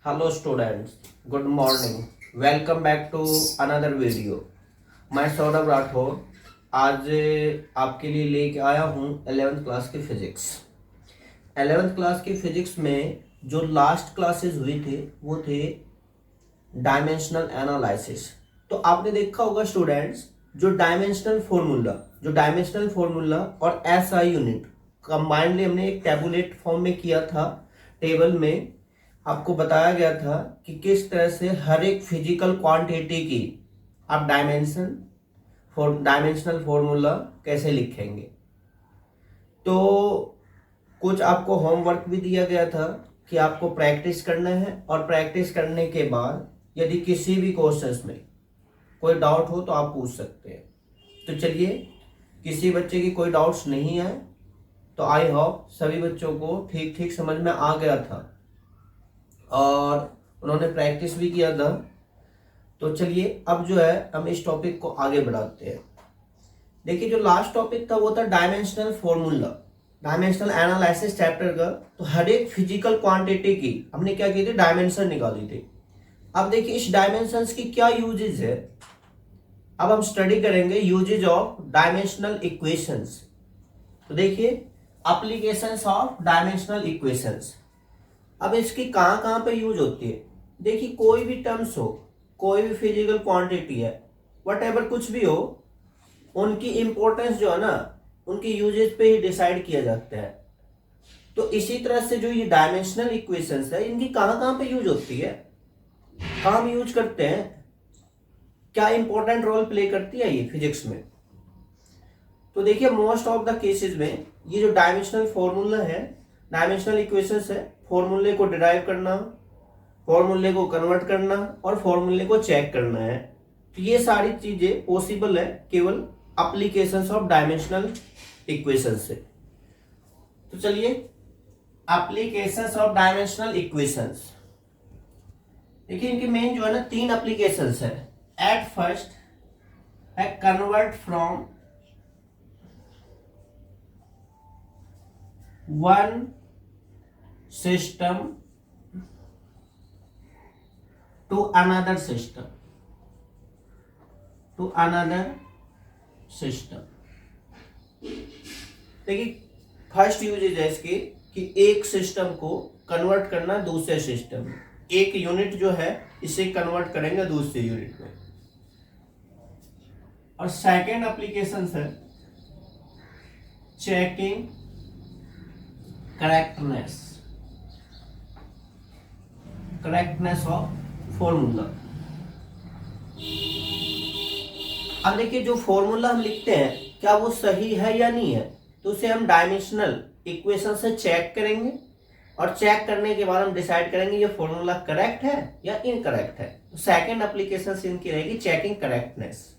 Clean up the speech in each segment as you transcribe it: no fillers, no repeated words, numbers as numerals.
Hello students, good morning. Welcome back to another video. मैं सौरभ राठौर आज आपके लिए लेके आया हूँ 11th क्लास की फिजिक्स। 11th क्लास की फिजिक्स में जो लास्ट क्लासेस हुई थे वो थे डायमेंशनल एनालिसिस। तो आपने देखा होगा स्टूडेंट्स, जो डायमेंशनल फॉर्मूला और एसआई यूनिट कंबाइंडली हमने एक टैबुलेट फॉर्म में किया था। टेबल में आपको बताया गया था कि किस तरह से हर एक फिजिकल क्वांटिटी की आप डायमेंशनल फॉर्मूला कैसे लिखेंगे। तो कुछ आपको होमवर्क भी दिया गया था कि आपको प्रैक्टिस करना है, और प्रैक्टिस करने के बाद यदि किसी भी क्वेश्चंस में कोई डाउट हो तो आप पूछ सकते हैं। तो चलिए, किसी बच्चे की कोई डाउट्स नहीं है तो आई होप सभी बच्चों को ठीक ठीक समझ में आ गया था और उन्होंने प्रैक्टिस भी किया था। तो चलिए अब जो है हम इस टॉपिक को आगे बढ़ाते हैं। देखिए, जो लास्ट टॉपिक था वो था dimensional formula, dimensional analysis chapter का। तो हर एक फिजिकल क्वांटिटी की हमने क्या की थी, डायमेंशन निकाली थी। अब देखिए इस डायमेंशंस की क्या यूजेज है, अब हम स्टडी करेंगे यूजेज ऑफ डायमेंशनल इक्वेशंस। तो देखिए एप्लीकेशंस ऑफ डायमेंशनल इक्वेशंस। अब इसकी कहां कहां पे यूज होती है। देखिए कोई भी टर्म्स हो, कोई भी फिजिकल क्वांटिटी है, वट कुछ भी हो, उनकी इंपॉर्टेंस जो है ना उनकी यूजेज पे ही डिसाइड किया जाता है। तो इसी तरह से जो ये डायमेंशनल इक्वेशंस है इनकी कहां कहां पे यूज होती है, कहां हम यूज करते हैं, क्या इंपॉर्टेंट रोल प्ले करती है ये फिजिक्स में। तो देखिए मोस्ट ऑफ द केसेस में ये जो डायमेंशनल फॉर्मूला है, डायमेंशनल इक्वेशंस है, फॉर्मूले को डिराइव करना, फॉर्मूले को कन्वर्ट करना और फॉर्मूले को चेक करना है। तो ये सारी चीजें पॉसिबल है केवल एप्लीकेशंस ऑफ डायमेंशनल इक्वेशंस से। तो चलिए एप्लीकेशंस ऑफ डायमेंशनल इक्वेशंस, देखिए इनकी मेन जो है ना 3 एप्लीकेशंस है। एट फर्स्ट है convert from one system to another system, देखिए फर्स्ट यूजेज है इसकी कि एक सिस्टम को कन्वर्ट करना दूसरे सिस्टम में। एक यूनिट जो है इसे कन्वर्ट करेंगे दूसरे यूनिट में। और सेकेंड एप्लीकेशन है चेकिंग करेक्टनेस ऑफ फॉर्मूला। अब देखिए जो फॉर्मूला हम लिखते हैं क्या वो सही है या नहीं है, तो उसे हम डायमेंशनल इक्वेशन से चेक करेंगे, और चेक करने के बाद हम डिसाइड करेंगे ये फॉर्मूला करेक्ट है या इनकरेक्ट है। तो सेकंड एप्लीकेशन इनकी रहेगी चेकिंग करेक्टनेस।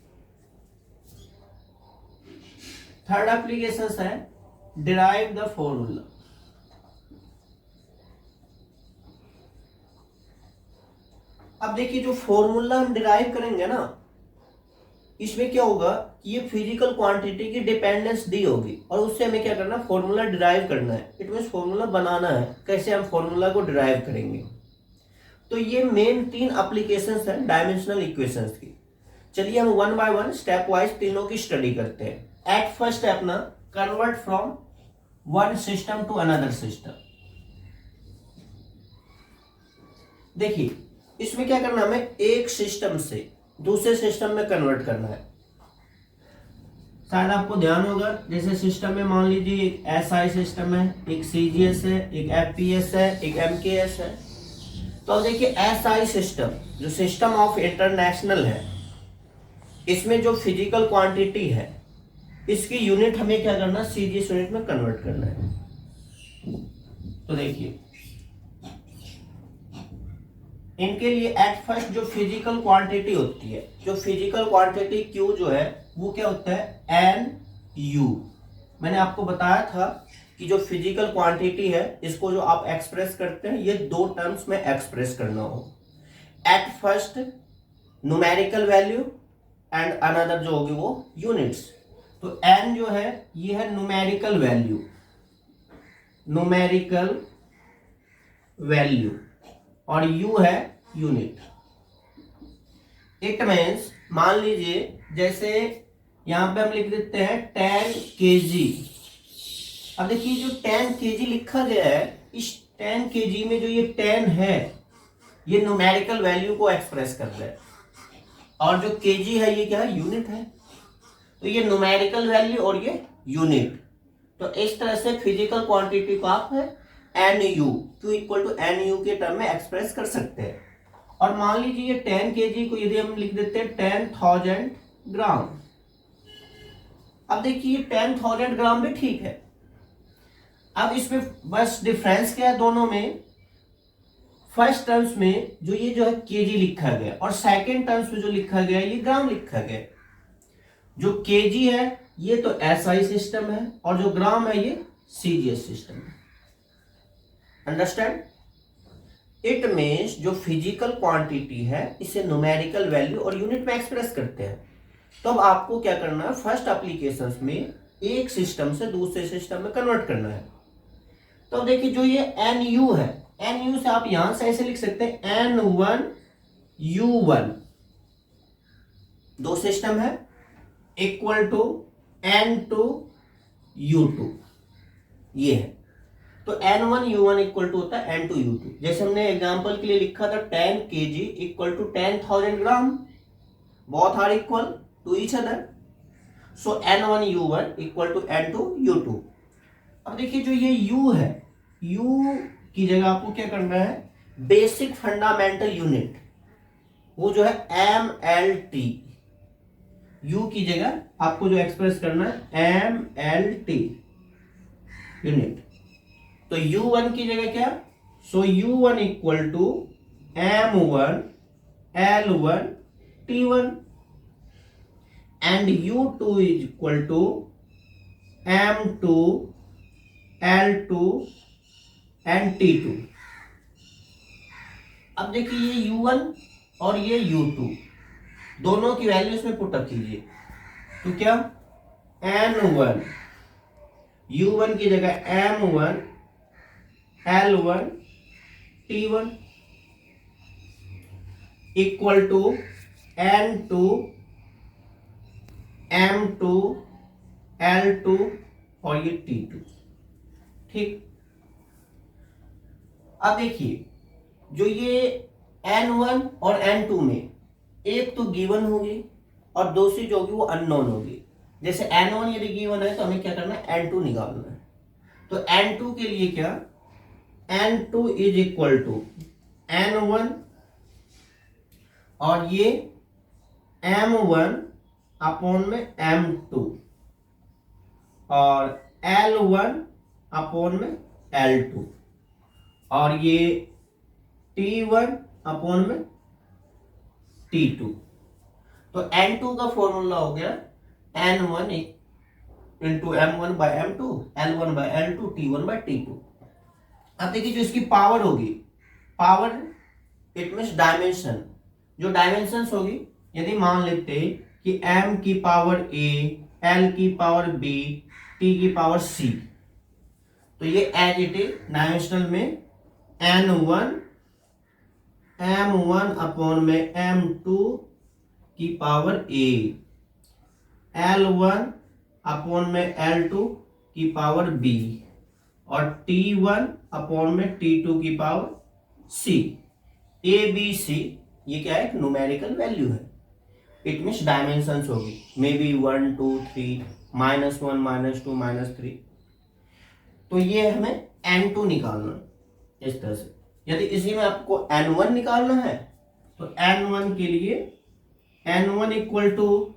थर्ड एप्लीकेशन है डिराइव द फॉर्मूला। अब देखिए जो फॉर्मूला हम डिराइव करेंगे ना, इसमें क्या होगा कि ये फिजिकल क्वांटिटी की डिपेंडेंस दी होगी, और उससे हमें क्या करना, फॉर्मूला डिराइव करना है। इट मींस फॉर्मूला बनाना है, कैसे हम फॉर्मूला को डिराइव करेंगे। तो ये मेन 3 एप्लीकेशंस हैं डायमेंशनल इक्वेशंस की। चलिए हम one by one step wise तीनों की स्टडी करते हैं। एट फर्स्ट स्टेप ना, convert from one system to another system. देखिए इसमें क्या करना, हमें एक सिस्टम से दूसरे सिस्टम में कन्वर्ट करना है। शायद आपको ध्यान होगा, जैसे सिस्टम में मान लीजिए एक एसआई सिस्टम है, एक सीजीएस है, एक एफपीएस है, एक एमकेएस है। तो अब देखिए एसआई सिस्टम जो सिस्टम ऑफ इंटरनेशनल है, इसमें जो फिजिकल क्वांटिटी है इसकी यूनिट हमें क्या करना, सीजीएस यूनिट में कन्वर्ट करना है। तो देखिए इनके लिए एट फर्स्ट जो फिजिकल क्वांटिटी होती है, जो फिजिकल क्वांटिटी क्यू जो है वो क्या होता है, एन यू। मैंने आपको बताया था कि जो फिजिकल क्वांटिटी है इसको जो आप एक्सप्रेस करते हैं ये 2 टर्म्स में एक्सप्रेस करना हो। At first numerical value and another जो होगी वो यूनिट्स। तो एन जो है ये है न्यूमेरिकल वैल्यू, और U है यूनिट। इट मीन्स मान लीजिए जैसे यहां पे हम लिख देते हैं 10 kg। अब देखिए जो 10 kg लिखा गया है, इस 10 kg में जो ये 10 है ये न्यूमेरिकल वैल्यू को एक्सप्रेस कर रहा है, और जो kg है ये क्या है, यूनिट है। तो ये न्यूमेरिकल वैल्यू और ये यूनिट। तो इस तरह से फिजिकल क्वांटिटी को आप NU Q equal to NU के टर्म में एक्सप्रेस कर सकते हैं। और मान लीजिए ये 10 kg को यदि हम लिख देते हैं 10,000 ग्राम। अब देखिए 10,000 ग्राम भी ठीक है। अब इसमें बस डिफरेंस क्या है दोनों में, फर्स्ट टर्म्स में जो है केजी लिखा गया और सेकंड टर्म्स में जो लिखा गया ये ग्राम लिखा गया। जो केजी है ये तो एसआई सिस्टम है और जो ग्राम है ये सीजीएस सिस्टम है। अंडरस्टैंड? इट मीन्स जो फिजिकल क्वांटिटी है इसे न्यूमेरिकल वैल्यू और यूनिट में एक्सप्रेस करते हैं। तो अब आपको क्या करना है, फर्स्ट एप्लीकेशंस में एक सिस्टम से दूसरे सिस्टम में कन्वर्ट करना है। तो देखिए जो ये NU है, NU से आप यहां से ऐसे लिख सकते हैं N1U1, दो सिस्टम है, इक्वल टू N2U2, ये है। तो N1U1 इक्वल टू होता है N2U2। जैसे हमने एग्जांपल के लिए लिखा था 10 kg equal to 10,000 gram, both are equal to each other, so N1U1 equal to N2U2। अब देखिए जो ये U है, U की जगह आपको क्या करना है, बेसिक फंडामेंटल यूनिट, वो जो है MLT, U की जगह आपको जो एक्सप्रेस करना है MLT यूनिट। तो U1 की जगह क्या, so U1 equal to M1 L1 T1 and U2 is equal to M2 L2 and T2। अब देखिए ये U1 और ये U2 दोनों की वैल्यू इसमें पुटअप कीजिए, तो क्या N1 U1 की जगह M1 L1 T1 equal to N2 M2 L2 और ये T2। ठीक, अब देखिए जो ये N1 और N2 में एक तो गिवन होगी और दूसरी जो होगी वो अननोन होगी। जैसे N1 यदि गिवन है तो हमें क्या करना है, N2 निकालना है। तो N2 के लिए क्या, N2 is equal to N1 और ये M1 अपॉन में M2 और L1 अपॉन में L2 और ये T1 अपॉन में T2। तो N2 का फॉर्मूला हो गया N1 into M1 bye M2, L1 bye L2, T1 bye T2। अब देखिए जो इसकी पावर होगी, पावर इट मीन्स डायमेंशन, जो डायमेंशंस होगी, यदि मान लेते कि M की पावर A, L की पावर B, T की पावर C, तो ये एज इट इज डायमेंशनल में N1 M1 अपॉन में M2 की पावर A, L1 अपॉन में L2 की पावर B और T1 अपॉन में T2 की power C। A B C ये क्या है, न्यूमेरिकल वैल्यू है, इट मीन्स डायमेंशंस होगी, मे बी 1 2 3 -1 -2 -3। तो ये हमें N2 निकालना है इस तरह से। यदि इसी में आपको N1 निकालना है तो N1 के लिए N1 इक्वल टू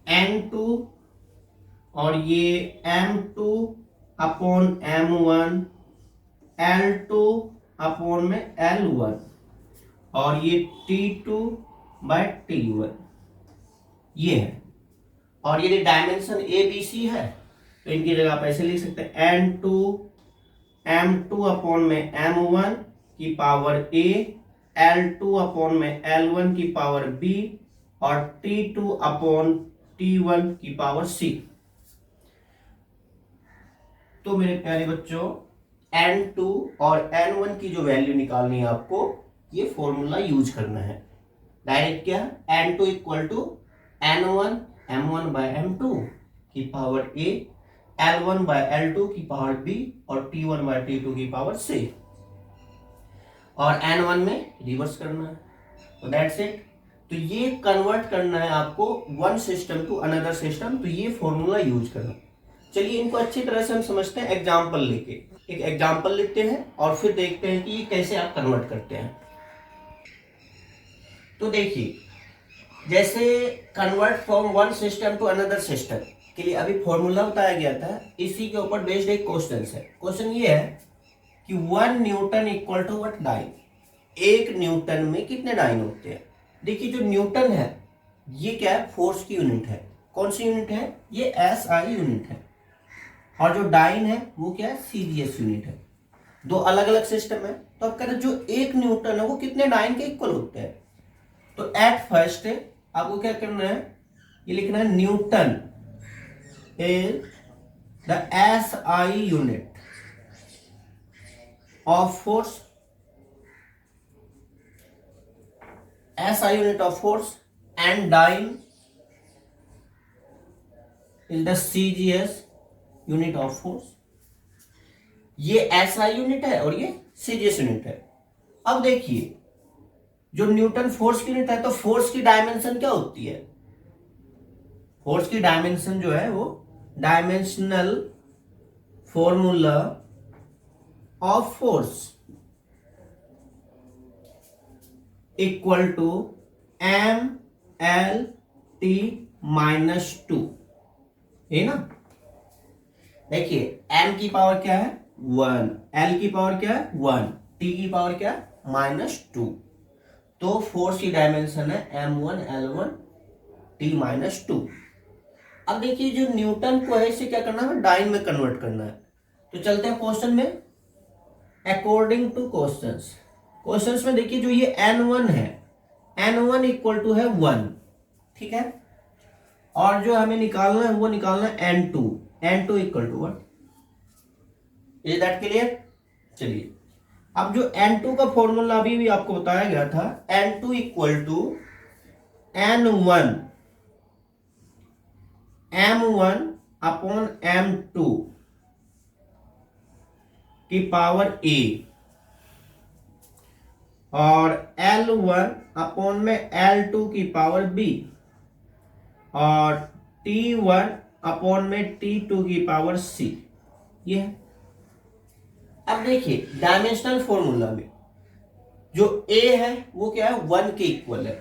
N2 और ये M2 upon M1 L2 upon में L1 और ये T2 बाय T1 ये है। और यदि डायमेंशन ABC है तो इनकी जगह आप ऐसे लिख सकते हैं N2 M2 अपॉन में M1 की पावर A, L2 अपॉन में L1 की पावर B और T2 अपॉन T1 की पावर C। तो मेरे प्यारे बच्चों N2 और N1 की जो वैल्यू निकालनी है आपको, ये फॉर्मूला यूज करना है। डायरेक्ट क्या, N2 equal to N1 M1 bye M2 की power A, L1 bye L2 की पावर B और T1 बाय T2 की पावर C, और N1 में रिवर्स करना है। तो दैट्स इट। तो ये कन्वर्ट करना है आपको one system to another system, तो ये फॉर्मूला यूज करना। चलिए इनको अच्छी तरह से हम समझते हैं एग्जाम्पल लेके। एक एग्जाम्पल लिखते हैं और फिर देखते हैं कि ये कैसे आप कन्वर्ट करते हैं। तो देखिए, जैसे convert from one system to another system के लिए अभी फॉर्मूला बताया गया था, इसी के ऊपर बेस्ड एक क्वेश्चन है। क्वेश्चन ये है कि 1 newton equal to what dyne. 1 newton में कितने डाइन होते हैं। देखिए जो न्यूटन है ये क्या है, फोर्स की यूनिट है। कौन सी यूनिट है, ये एसआई यूनिट है। और जो डाइन है वो क्या है, सीजीएस यूनिट है। दो अलग अलग सिस्टम है। तो अब कह रहे जो 1 न्यूटन है वो कितने डाइन के इक्वल होते हैं। तो एट फर्स्ट आपको क्या करना है, ये लिखना है Newton is the SI unit of force, SI unit of force, and dyne is the CGS unit of force। ये SI यूनिट है और ये CGS यूनिट है। अब देखिए जो न्यूटन फोर्स की यूनिट है, तो फोर्स की डायमेंशन क्या होती है। फोर्स की डायमेंशन जो है वो dimensional formula of force equal to M L T -2, है ना। देखिए m की पावर क्या है 1, l की पावर क्या है 1, t की पावर क्या है -2। तो फोर्स की डायमेंशन है m1 l1 t -2। अब देखिए जो न्यूटन को है इसे क्या करना है, डाइन में कन्वर्ट करना है। तो चलते हैं क्वेश्चन में। अकॉर्डिंग टू क्वेश्चंस में देखिए जो ये n1 है, n1 इक्वल टू है 1, ठीक है। और जो हमें निकालना है वो निकालना है n2 equal to 1। Is that clear. चलिए अब जो n2 का फॉर्मूला अभी भी आपको बताया गया था, n2 equal to n1 m1 upon m2 की पावर a और L1 अपॉन में L2 की पावर B और T1 अपॉन में T2 की पावर C, ये है। अब देखिए डायमेंशनल फॉर्मूला में जो A है वो क्या है 1 के इक्वल है।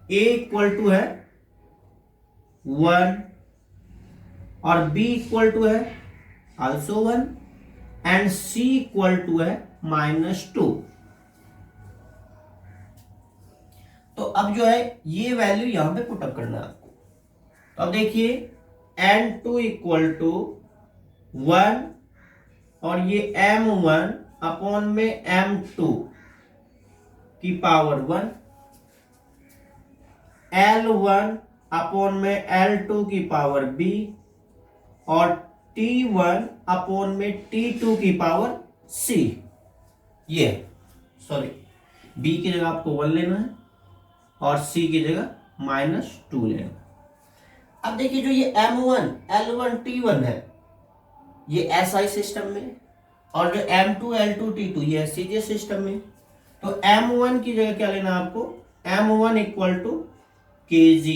A इक्वल टू है 1 और B इक्वल टू है also 1 and C equal to है -2। तो अब जो है ये वैल्यू यहां पे पुटअप करना है आपको। तो अब देखिए n2 इक्वल टू 1 और ये m1 अपॉन में m2 की पावर 1, L1 अपॉन में L2 की पावर B और T1 अपॉन में T2 की पावर C। ये सॉरी B की जगह आपको 1 लेना है और C की जगह -2 लेना। अब देखिए जो ये M1 L1 T1 है ये SI सिस्टम में, और जो M2 L2 T2 ये CGS सिस्टम में। तो M1 की जगह क्या लेना आपको, M1 equal to kg,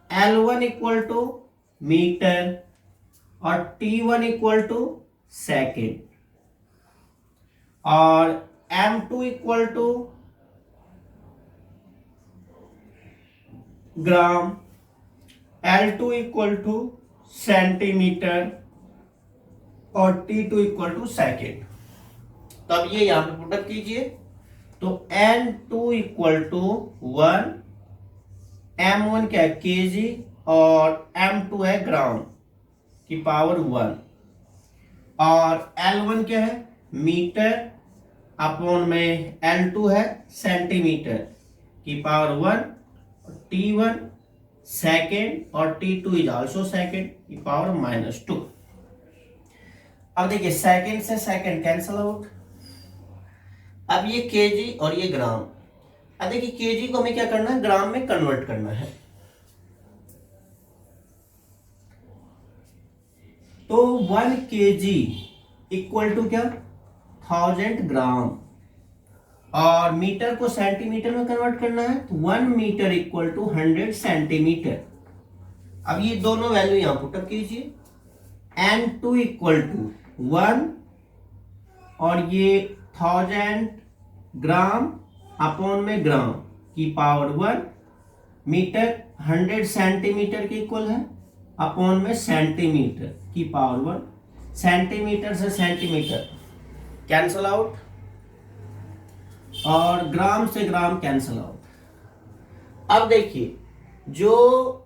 L1 equal to metre और T1 इक्वल टू सेकेंड और M2 equal to gram, L2 equal to centimetre और T2 इक्वल टू सेकेंड। तो अब ये यहां पे पुटअप कीजिए। तो N2 इक्वल टू 1, M1 क्या है kg और M2 है ग्राम की पावर 1 और L1 क्या है मीटर अपॉन में L2 है सेंटीमीटर की पावर 1, T1 सेकेंड और T2 इज आल्सो सेकेंड की पावर -2। अब देखिए सेकंड से सेकंड कैंसल आउट। अब ये केजी और ये ग्राम। अब देखिए केजी को हमें क्या करना है, ग्राम में कन्वर्ट करना है। तो 1 केजी इक्वल टू क्या, 1000 ग्राम। और मीटर को सेंटीमीटर में कन्वर्ट करना है, तो 1 मीटर इक्वल टू 100 सेंटीमीटर। अब ये दोनों वैल्यू यहां पुटअप कीजिए। N2 इक्वल टू 1 और ये 1000 ग्राम अपॉन में ग्राम की पावर 1, मीटर 100 सेंटीमीटर के इक्वल है, अपॉन में सेंटीमीटर की पावर 1। सेंटीमीटर से सेंटीमीटर कैंसल आउट और ग्राम से ग्राम कैंसल आउट। अब देखिए जो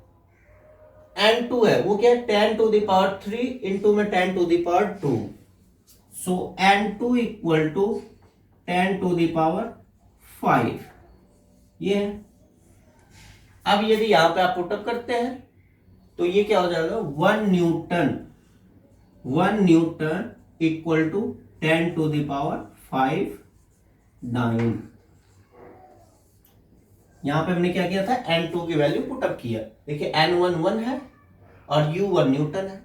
N2 है वो क्या है, 10 टू द पावर 3 इंटू में 10 to the power 2। So N2 equal to 10 to the power 5 ये है। अब यदि यहां पे आप पुटअप करते हैं तो ये क्या हो जाएगा, 1 newton equal to 10 to the power 5 9। यहां पे हमने क्या किया था, N2 की वैल्यू पुटअप किया। देखिए N1 1 है और U1 न्यूटन है।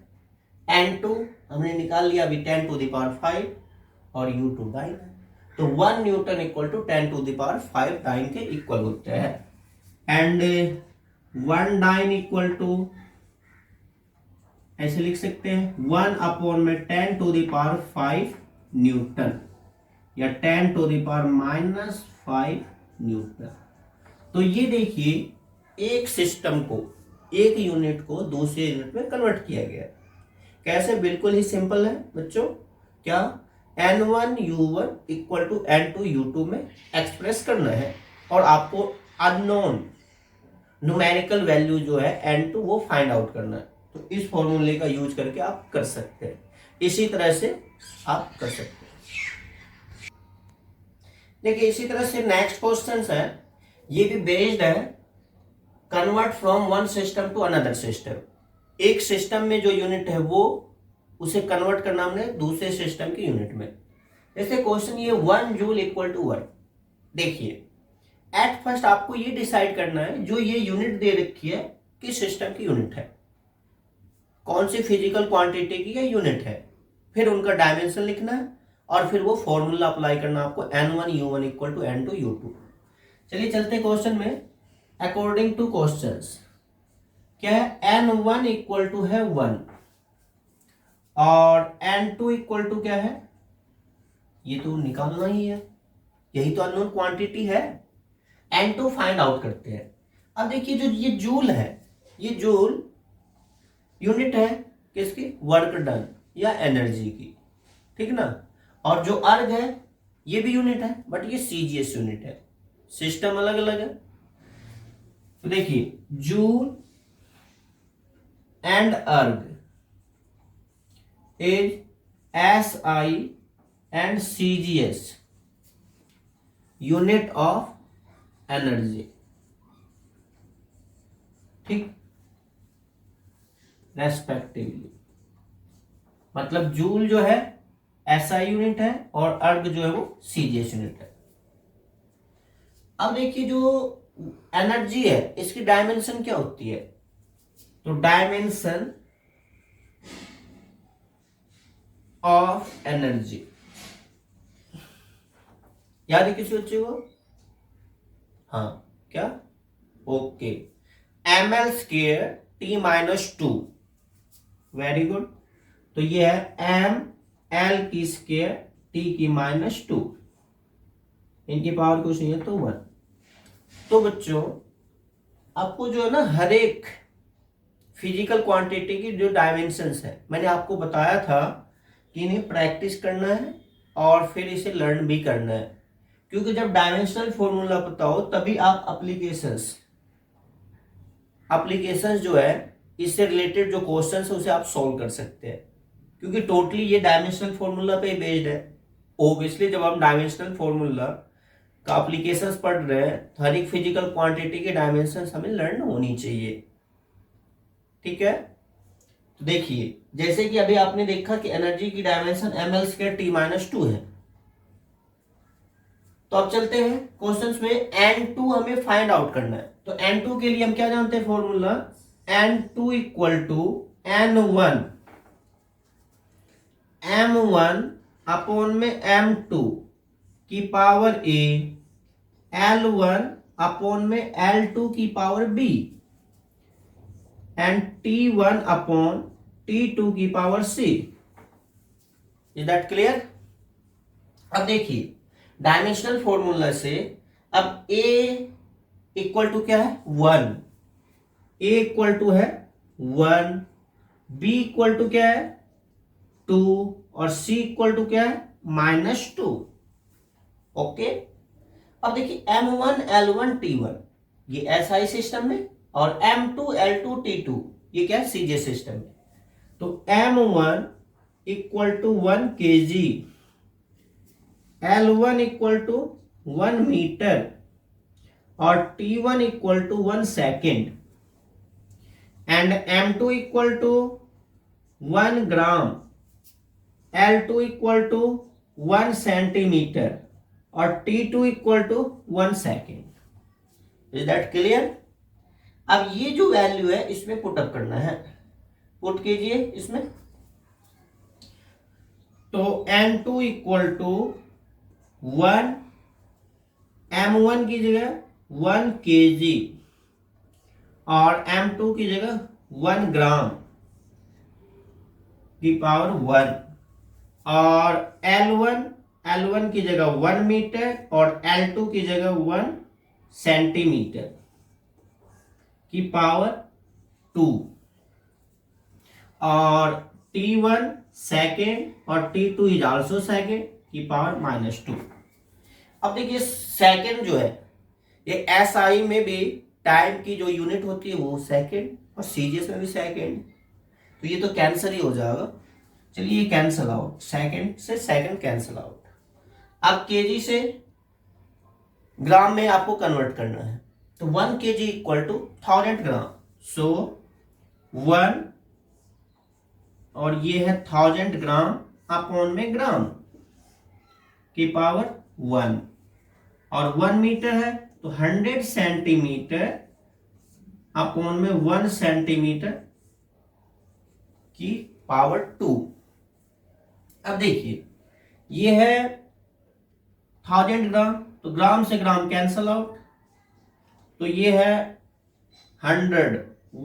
N2 हमने निकाल लिया अभी 10 टू द पावर 5 और U2 9 है। तो 1 newton equal to 10 to the power 5 9 के इक्वल होते हैं। एंड 1 9 इक्वल टू ऐसे लिख सकते हैं 1 अपॉन में 10 टू द पावर 5 न्यूटन या 10 टू द पावर -5 न्यूटन। तो ये देखिए एक सिस्टम को, एक यूनिट को दूसरे यूनिट में कन्वर्ट किया गया। कैसे, बिल्कुल ही सिंपल है बच्चों। क्या, N1 U1 equal to N2 U2 में एक्सप्रेस करना है और आपको अननोन न्यूमेरिकल वैल्यू जो है N2 वो फाइंड आउट करना है। तो इस फॉर्मूले का यूज करके आप कर सकते हैं, इसी तरह से आप कर सकते हैं। देखिए इसी तरह से नेक्स्ट क्वेश्चन है, ये भी बेस्ड है convert from one system to another system. एक सिस्टम में जो यूनिट है वो उसे कन्वर्ट करना हमने दूसरे सिस्टम की यूनिट में। जैसे क्वेश्चन ये 1 जूल इक्वल टू 1। देखिए एट फर्स्ट आपको ये डिसाइड करना है जो ये यूनिट दे रखी है किस सिस्टम की यूनिट है, कौन सी फिजिकल क्वांटिटी की है यूनिट है। फिर उनका डायमेंशन लिखना है और फिर वो फॉर्मूला अप्लाई करना आपको N1 U1 equal to N2 U2। चलिए चलते क्वेश्चन में। अकॉर्डिंग टू क्वेश्चंस क्या है, N1 इक्वल टू है 1 और N2 इक्वल टू क्या है, ये तो निकालना ही है, यही तो अननोन क्वांटिटी है। N2 फाइंड आउट करते हैं। अब देखिए जो ये जूल है, ये जूल यूनिट है किसकी, वर्क डन या एनर्जी की, ठीक ना। और जो अर्ग है ये भी यूनिट है बट ये सीजीएस यूनिट है, सिस्टम अलग अलग है। तो देखिए जूल एंड अर्ग is SI and CGS unit of energy, ठीक, रेस्पेक्टिवली। मतलब जूल जो है SI यूनिट है और अर्ग जो है वो CGS यूनिट है। अब देखिए जो एनर्जी है इसकी डायमेंशन क्या होती है, तो डायमेंशन ऑफ एनर्जी याद है किसी बच्चे को, हाँ क्या, okay, ml² T-2। Very good. तो ये है ml² T-2, इनकी पावर कुछ नहीं है तो 1। तो बच्चों आपको जो है ना हर एक फिजिकल क्वांटिटी की जो डायमेंशंस है मैंने आपको बताया था कि इन्हें प्रैक्टिस करना है और फिर इसे लर्न भी करना है, क्योंकि जब डायमेंशनल फॉर्मूला पता हो तभी आप एप्लीकेशंस जो है इससे रिलेटेड जो क्वेश्चंस है उसे आप सॉल्व कर सकते हैं, क्योंकि टोटली ये डायमेंशनल फॉर्मूला पे बेस्ड है। ओब्वियसली जब हम डायमेंशनल फॉर्मूला का एप्लीकेशंस पढ़ रहे हैं तो हर एक फिजिकल क्वांटिटी की डायमेंशंस हमें लर्न होनी चाहिए, ठीक है। तो देखिए जैसे कि अभी आपने देखा कि एनर्जी की डायमेंशन ml²T-2 है। तो अब चलते हैं क्वेश्चंस में। N2 हमें फाइंड आउट करना है। तो N2 के लिए हम क्या जानते हैं formula, N2 equal to N1 M1 upon में M2 की पावर A L1 अपॉन में L2 की power B and T1 upon T2 की power C। Is that clear? अब देखिए डायमेंशनल फॉर्मूला से अब A इक्वल टू क्या है 1, A इक्वल टू है 1, B इक्वल टू क्या है 2 और C इक्वल टू क्या है -2। ओके, अब देखिए M1 L1 T1 ये SI सिस्टम में और M2 L2 T2 ये क्या है CJ सिस्टम में। तो M1 equal to 1 kg, L1 equal to 1 metre और T1 equal to 1 second and M2 equal to 1 gram, L2 equal to 1 centimetre और T2 equal to 1 second. Is that clear? अब ये जो वैल्यू है इसमें put up करना है, पुट कीजिए इसमें। तो N2 इक्वल टू 1 M1 की जगह 1 kg और M2 की जगह 1 ग्राम की पावर 1 और L1 की जगह 1 मीटर और L2 की जगह 1 सेंटीमीटर की पावर 2 और T1 सेकेंड और T2 इज आल्सो सेकेंड की पावर -2। अब देखिए सेकेंड जो है ये SI में भी टाइम की जो यूनिट होती है वो सेकेंड और CGS में भी सेकेंड, तो ये तो कैंसिल ही हो जाएगा। चलिए ये कैंसिल आउट, सेकेंड से सेकेंड कैंसिल आउट। अब केजी से ग्राम में आपको कन्वर्ट करना है, तो 1 kg इक्वल टू 1000 ग्राम। सो 1 और ये है 1000 ग्राम अपॉन में ग्राम की पावर 1 और 1 मीटर है तो 100 सेंटीमीटर अपॉन में 1 सेंटीमीटर की पावर 2। अब देखिए ये है 1000 ग्राम, तो ग्राम से ग्राम कैंसल आउट, तो ये है 100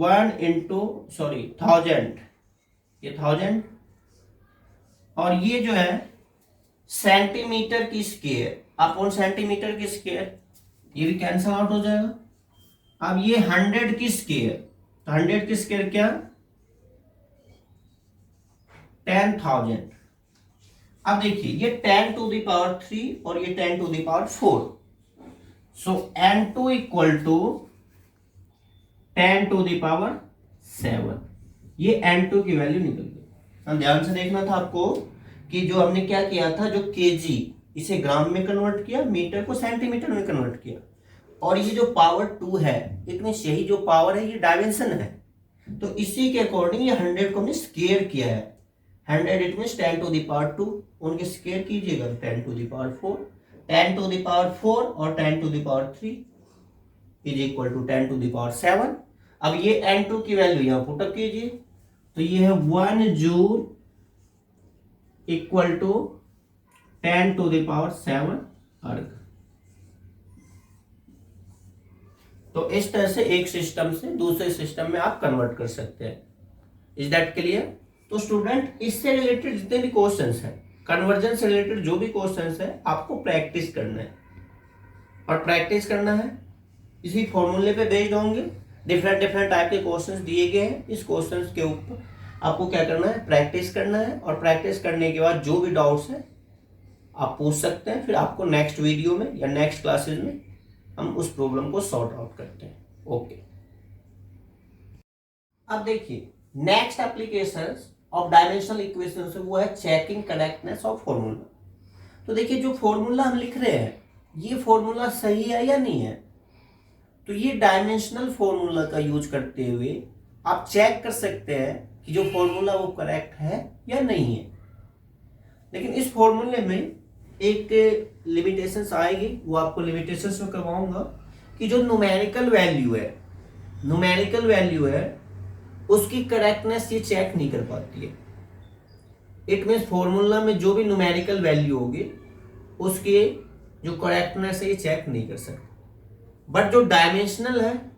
1 इंटू 1000, ये 1000 और ये जो है सेंटीमीटर की स्क्वायर अपॉन सेंटीमीटर की स्क्वायर, ये भी कैंसल आउट हो जाएगा। अब ये 100 की स्क्वायर, तो 100 की स्क्वायर क्या 10,000। अब देखिए ये 10 टू द पावर 3 और ये 10 to the power 4, so N2 equal to 10 to the power 7। ये N2 की वैल्यू निकल गई। ध्यान से देखना था आपको कि जो हमने क्या किया था, जो केजी इसे ग्राम में कन्वर्ट किया, मीटर को सेंटीमीटर में कन्वर्ट किया, और ये जो पावर 2 है इतनी सही जो पावर है ये डायमेंशन है, तो इसी के अकॉर्डिंग ये 100 को हमने स्क्वायर किया है। 100 it means 10 to the power 2, उनके स्क्वायर कीजिएगा 10 to the power 4, 10 to the power 4 और 10 to the power 3 is equal to 10 to the power 7। अब ये N2 की वैल्यू यहां पुटअप कीजिए, तो ये है 1 joule equal to 10 to the power 7 erg. तो इस तरह से एक सिस्टम से दूसरे सिस्टम में आप कन्वर्ट कर सकते हैं। Is that clear? तो स्टूडेंट इससे रिलेटेड जितने भी क्वेश्चंस हैं, कन्वर्जन से रिलेटेड जो भी क्वेश्चंस है, आपको प्रैक्टिस करना है और प्रैक्टिस करना है इसी फॉर्मूले पे बेस्ड होंगे। डिफरेंट डिफरेंट टाइप के क्वेश्चंस दिए गए हैं, इस क्वेश्चंस के ऊपर आपको क्या करना है, प्रैक्टिस करना है, और प्रैक्टिस करने के बाद जो भी डाउट्स हैं आप पूछ सकते हैं। फिर आपको नेक्स्ट वीडियो में या नेक्स्ट क्लासेस में हम उस प्रॉब्लम को सॉर्ट आउट करते हैं। ओके, अब देखिए next application of dimensional equation से वो है चेकिंग करेक्टनेस ऑफ फॉर्मूला। तो देखिए जो फॉर्मूला हम लिख रहे हैं ये फॉर्मूला सही है या नहीं है, तो ये डायमेंशनल फॉर्मूला का यूज करते हुए आप चेक कर सकते हैं कि जो फॉर्मूला वो करेक्ट है या नहीं है। लेकिन इस फॉर्मूले में एक लिमिटेशंस आएगी, वो आपको लिमिटेशंस में करवाऊंगा कि जो न्यूमेरिकल वैल्यू है उसकी करेक्टनेस ये चेक नहीं कर पाती है। इट मीन्स फॉर्मूला में जो भी न्यूमेरिकल वैल्यू होगी उसकी जो करेक्टनेस है ये चेक नहीं कर सकती, बट जो डायमेंशनल है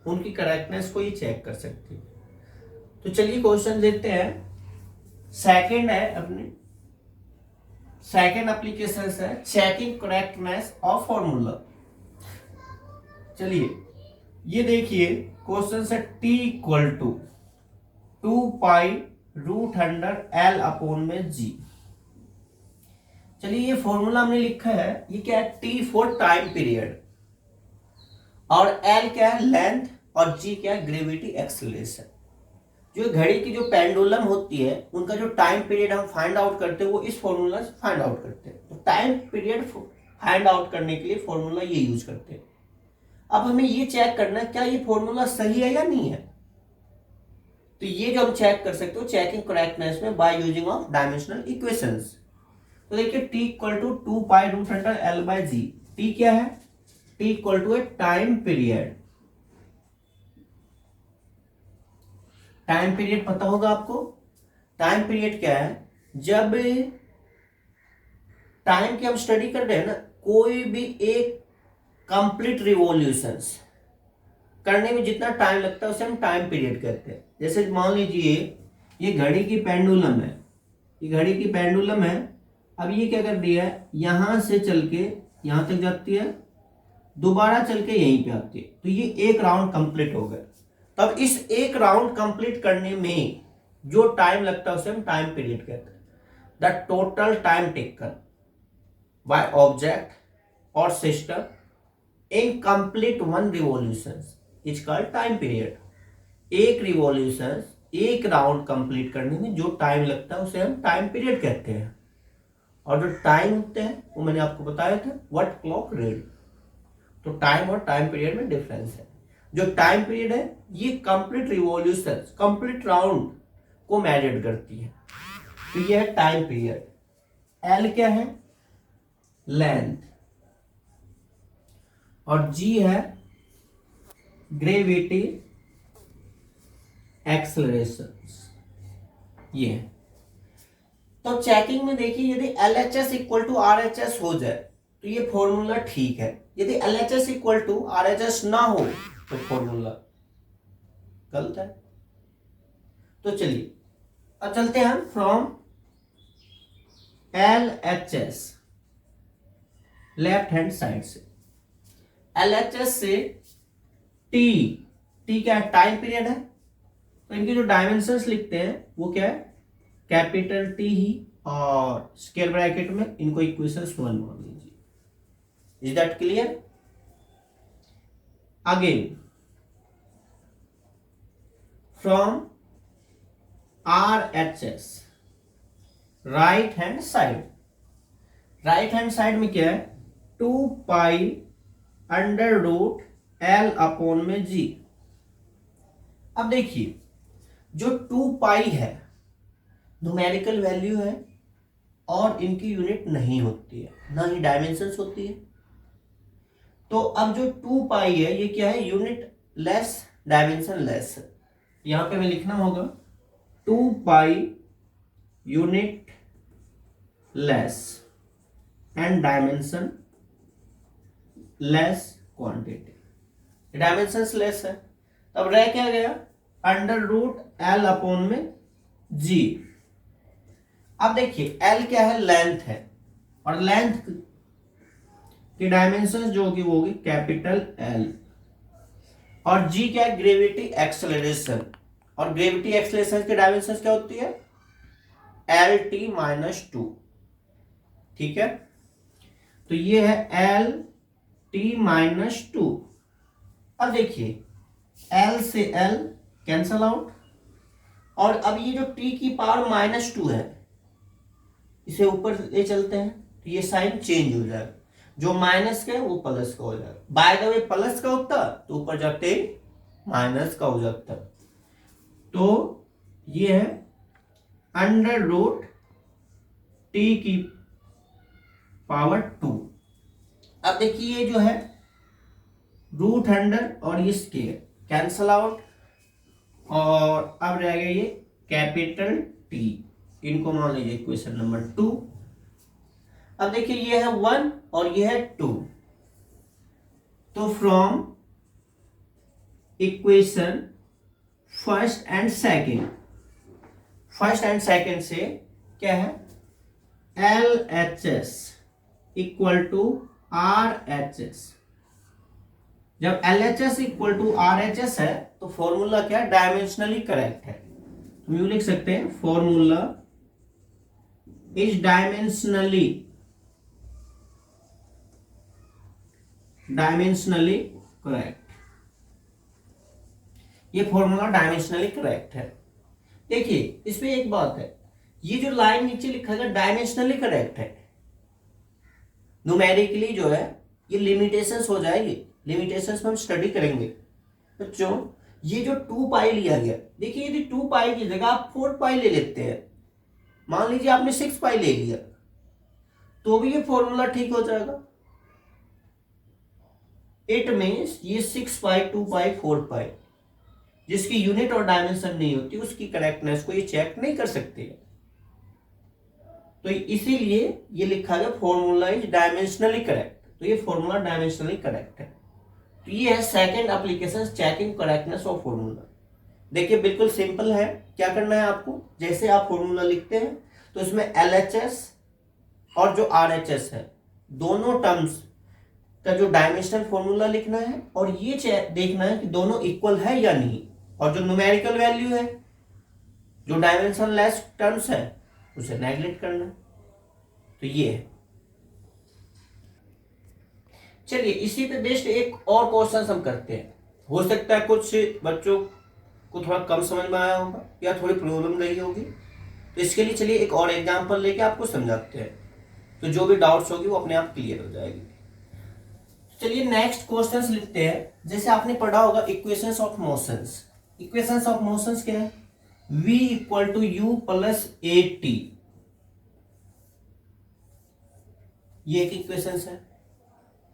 उनकी करेक्टनेस को ये चेक कर सकती है। तो चलिए क्वेश्चन देखते हैं। सेकंड है अपने सेकंड एप्लीकेशन है चेकिंग करेक्टनेस ऑफ फॉर्मूला। चलिए ये देखिए क्वेश्चन से t इक्वल टू 2π√100L/g। चलिए ये फॉर्मूला हमने लिखा है, ये क्या है, t फॉर टाइम पीरियड, और L क्या है, लेंथ, और G क्या है, ग्रेविटी एक्सेलरेशन। जो घड़ी की जो पेंडुलम होती है उनका जो टाइम पीरियड हम फाइंड आउट करते हैं वो इस फॉर्मूला से फाइंड आउट करते हैं। तो टाइम पीरियड फाइंड आउट करने के लिए फॉर्मूला ये यूज करते हैं। अब हमें ये चेक करना है क्या ये फॉर्मूला सही है या नहीं है। तो ये जो हम चेक कर सकते हो चेकिंग करेक्टनेस में by using of dimensional equations. तो देखिए t equal to 2π√100L/g। t क्या है, t equal to a time period. Time period पता होगा आपको। टाइम पीरियड क्या है, जब टाइम की हम स्टडी कर रहे हैं ना, कोई भी एक कंप्लीट रिवॉल्यूशंस करने में जितना टाइम लगता है उसे हम टाइम पीरियड कहते हैं। जैसे मान लीजिए ये घड़ी की पेंडुलम है, ये घड़ी की पेंडुलम है। अब ये क्या कर दिया है, यहां से चल के यहां तक जाती है, दोबारा चल के यहीं पे आती है। तो ये एक राउंड कंप्लीट हो गया। तब इस एक राउंड कंप्लीट करने में जो टाइम लगता है उसे हम टाइम पीरियड कहते हैं। The total time taken by object और system in complete one revolution is called time period. एक रिवॉल्यूशन, एक राउंड कंप्लीट करने में जो टाइम लगता है उसे हम टाइम पीरियड कहते हैं। और जो टाइम होते हैं वो मैंने आपको बताया था व्हाट क्लॉक रीड। तो टाइम और टाइम पीरियड में डिफरेंस है। जो टाइम पीरियड है ये कंप्लीट रिवॉल्यूशन, कंप्लीट राउंड को मेजर करती है। तो ये है टाइम पीरियड। एल क्या है, लेंथ, और जी है ग्रेविटी एक्सेलरेशन। ये है। तो चेकिंग में देखिए यदि LHS इक्वल टू RHS हो जाए तो ये फॉर्मूला ठीक है। यदि LHS इक्वल टू RHS ना हो तो फॉर्मूला गलत है। तो चलिए अब चलते हैं from LHS left hand side से। LHS से T क्या है, टाइम पीरियड है। तो इनके जो डायमेंशंस लिखते हैं वो क्या है, कैपिटल T ही, और स्क्वायर ब्रैकेट में इनको इक्वेशंस 1 मान लीजिए। Is that clear. Again from RHS right hand side. Right hand side में क्या है, 2π√L/g। अब देखिए जो 2π है न्यूमेरिकल वैल्यू है और इनकी यूनिट नहीं होती है, ना ही डायमेंशंस होती है। तो अब जो 2π है ये क्या है, यूनिट लेस डायमेंशन लेस है। यहां पे हमें लिखना होगा 2π unitless and dimensionless quantity. Dimensions less है तब रह क्या गया, √L/g। अब देखिए L क्या है, लेंथ है, और लेंथ की डायमेंशंस जो होगी वो होगी कैपिटल L, और G क्या है, ग्रेविटी एक्सेलरेशन। और ग्रेविटी एक्सेलरेशन की डायमेंशंस क्या होती है, LT-2। ठीक है, तो ये है LT-2। अब देखिए L से L कैंसल आउट, और अब ये जो T की पावर -2 है इसे ऊपर ले चलते हैं तो ये साइन चेंज हो जाएगा। जो माइनस का है वो प्लस का हो जाएगा। बाय द वे प्लस का होता तो ऊपर जाते माइनस का हो जाता। तो ये है अंडर रूट टी की पावर 2। अब देखिए ये जो है रूट अंडर और ये स्केयर कैंसल आउट, और अब रह गया ये कैपिटल टी, इनको मान लीजिए इक्वेशन नंबर 2। अब देखिए ये है 1 और ये है 2, तो from equation first and second से क्या है, LHS इक्वल टू RHS। जब LHS इक्वल टू RHS है तो फॉर्मूला क्या है, डायमेंशनली करेक्ट है। तो यूं लिख सकते हैं फॉर्मूला इज डायमेंशनली करेक्ट। ये फॉर्मूला डायमेंशनली करेक्ट है। देखिए इसमें एक बात है, ये जो लाइन नीचे लिखा है डायमेंशनली करेक्ट है, न्यूमेरिकली जो है ये लिमिटेशंस हो जाएगी, लिमिटेशंस में हम स्टडी करेंगे बच्चों। ये जो 2 पाई लिया गया, देखिए यदि 2 पाई की जगह आप 4 पाई ले लेते हैं, मान लीजिए आपने 6 पाई ले लिया, तो भी ये फॉर्मूला ठीक हो जाएगा। इट मीन्स ये 6 पाई 2 पाई 4 पाई जिसकी यूनिट और डायमेंशन नहीं होती, उसकी करेक्टनेस को ये चेक नहीं कर सकते। तो इसीलिए ये लिखा गया फॉर्मूला इज डायमेंशनली करेक्ट, तो ये फॉर्मूला डायमेंशनली करेक्ट है। तो ये है second application, checking correctness of formula. देखिए बिल्कुल सिंपल है, क्या करना है आपको, जैसे आप फॉर्मूला लिखते हैं तो इसमें LHS और जो RHS है दोनों टर्म्स का जो डायमेंशनल फॉर्मूला लिखना है, और ये देखना है कि दोनों इक्वल है या नहीं, और जो न्यूमेरिकल वैल्यू है, जो डायमेंशन लेस टर्म्स है, उसे नेगलेक्ट करना है। तो ये है। चलिए इसी पे बेस्ड एक और क्वेश्चन हम करते हैं। हो सकता है कुछ बच्चों को थोड़ा कम समझ में आया होगा या थोड़ी प्रॉब्लम रही होगी, तो इसके लिए चलिए एक और एग्जांपल लेके आपको समझाते हैं, तो जो भी डाउट्स होगी वो अपने आप क्लियर हो जाएगी। चलिए नेक्स्ट क्वेश्चंस लिखते हैं। जैसे आपने पढ़ा होगा equations of motions. Equations of motions क्या है, v equal to u plus a t, ये एक इक्वेशंस है,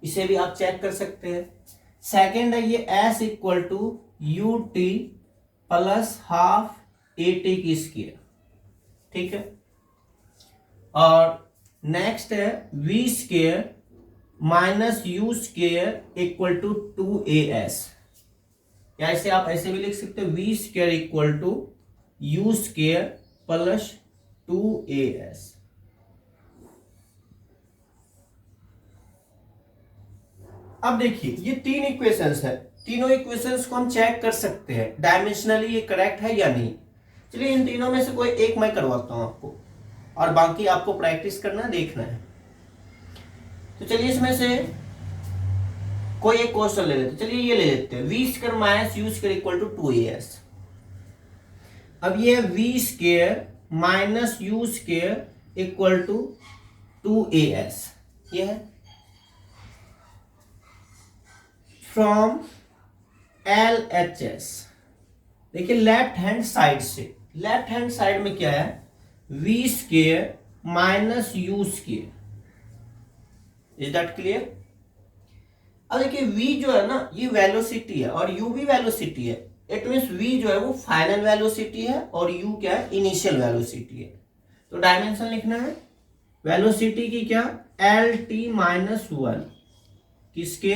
इसे भी आप चेक कर सकते हैं। सेकंड है ये s equal to u t plus half a T की स्क्वायर, ठीक है। और नेक्स्ट है v square minus u square equal to 2as, या इसे आप ऐसे भी लिख सकते हो v square equal to u square plus 2as। अब देखिए ये 3 इक्वेशंस है, तीनों इक्वेशंस को हम चेक कर सकते हैं डायमेंशनली ये करेक्ट है या नहीं। चलिए इन तीनों में से कोई एक मैं करवाता हूं आपको, और बाकी आपको प्रैक्टिस करना देखना है। तो चलिए इसमें से कोई एक क्वेश्चन ले लेते हैं। चलिए ये ले लेते हैं v square minus u square equal to 2as। अब ये v square minus u square equal to 2as, ये है फ्रॉम LHS। देखिए लेफ्ट हैंड साइड से, लेफ्ट हैंड साइड में क्या है, v square minus u square. Is that clear. अब देखिए v जो है ना ये वेलोसिटी है और u भी वेलोसिटी है। इट मींस v जो है वो फाइनल वेलोसिटी है और u क्या है, इनिशियल वेलोसिटी है। तो डायमेंशन लिखना है वेलोसिटी की क्या, lt माइनस 1 किसके,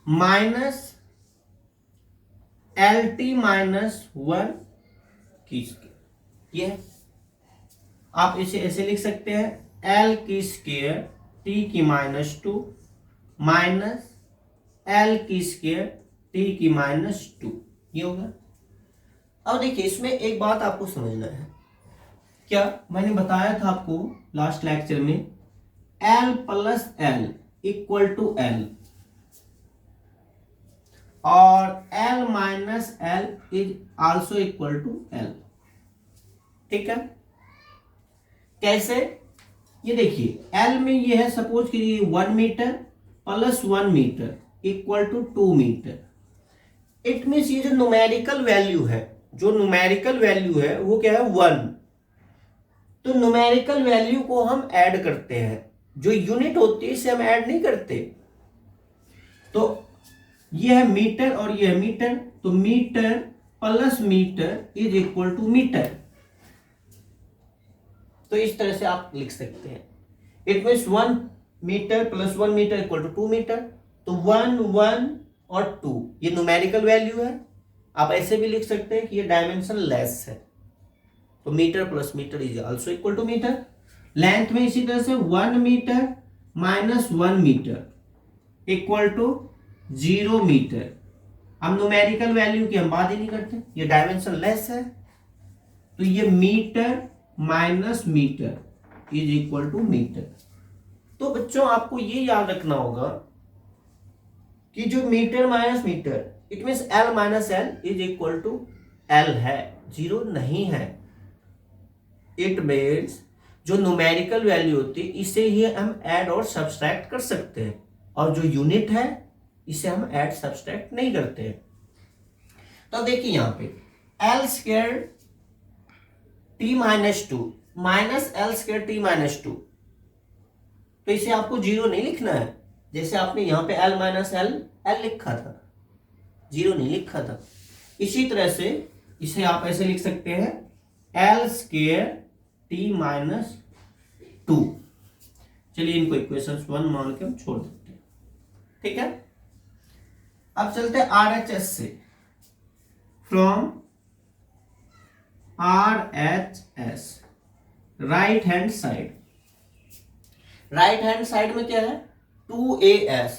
माइनस lt माइनस 1 किसके, ये आप इसे ऐसे लिख सकते हैं l की स्क्वायर t की माइनस 2 माइनस l की स्क्वायर t की माइनस 2, ये होगा। अब देखिए इसमें एक बात आपको समझना है, क्या मैंने बताया था आपको लास्ट लेक्चर में l plus l equal to l और l minus l is also equal to l, ठीक है। कैसे, ये देखिए l में ये है, सपोज कीजिए 1 metre plus 1 metre equal to 2 metre. It means ये जो न्यूमेरिकल वैल्यू है जो न्यूमेरिकल वैल्यू है वो क्या है 1। तो न्यूमेरिकल वैल्यू को हम ऐड करते हैं, जो यूनिट होती है इसे हम ऐड नहीं करते। तो ये है मीटर और ये है मीटर, तो metre plus metre is equal to metre. तो इस तरह से आप लिख सकते हैं। It means 1 metre plus 1 metre equal to 2 metre. तो 1 1 और 2 ये न्यूमेरिकल वैल्यू है। आप ऐसे भी लिख सकते हैं कि ये डायमेंशन लेस है, तो metre plus metre is also equal to metre. Length में इसी तरह से 1 metre minus 1 metre equal to 0 metre. अब न्यूमेरिकल वैल्यू की हम बात ही नहीं करते, ये डायमेंशन लेस है, तो ये metre minus metre is equal to metre. तो बच्चों आपको ये याद रखना होगा कि जो metre minus metre it means L minus L is equal to L है, जीरो नहीं है। इट मीन्स जो न्यूमेरिकल वैल्यू होती है इसे ही हम ऐड और सब्सट्रैक्ट कर सकते हैं, और जो यूनिट है इसे हम ऐड सब्सट्रैक्ट नहीं करते हैं। तो देखिए यहां पे L square T minus two minus L square T minus two, तो इसे आपको जीरो नहीं लिखना है, जैसे आपने यहां पे एल माइनस एल एल लिखा था, जीरो नहीं लिखा था। इसी तरह से इसे आप ऐसे लिख सकते हैं L square T minus two. चलिए इनको इक्वेशन 1 मान के हम छोड़ देते हैं, ठीक है। अब चलते हैं आरएचएस से, from RHS right hand side. Right hand side में क्या है 2AS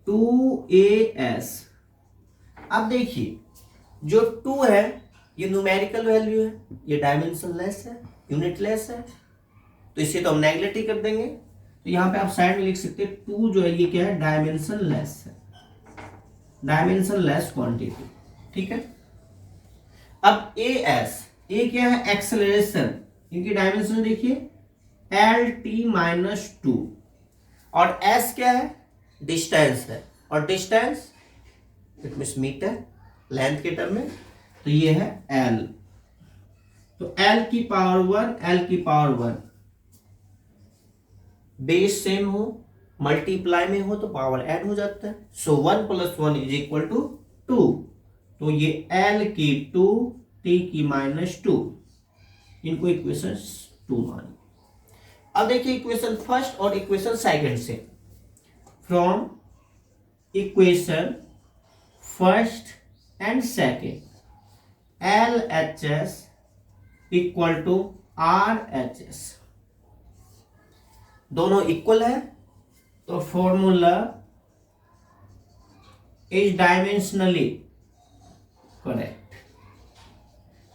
2AS। अब देखिए जो 2 है ये न्यूमेरिकल वैल्यू है, ये डायमेंशन लेस है, यूनिट लेस है, तो इसे तो हम नेगलेक्ट ही कर देंगे। तो यहां पे आप साइड में लिख सकते हैं 2 जो है ये क्या है डायमेंशन लेस है, डायमेंशन लेस क्वांटिटी, ठीक है। अब AS, ए क्या है एक्सेलरेशन, इनकी डायमेंशन देखिए LT माइनस 2, और S क्या है डिस्टेंस है, और distance it means metre length के टर्म में, तो ये है L। तो L की पावर 1 L की पावर 1, बेस सेम हो मल्टीप्लाई में हो तो पावर ऐड हो जाता है। So 1 plus 1 is equal to 2, तो ये L की 2 T की माइनस 2, इनको इक्वेशन 2 मानिए। अब देखिए इक्वेशन फर्स्ट और इक्वेशन सेकंड से, from equation first and second LHS equal to RHS, दोनों इक्वल है, तो formula is dimensionally correct,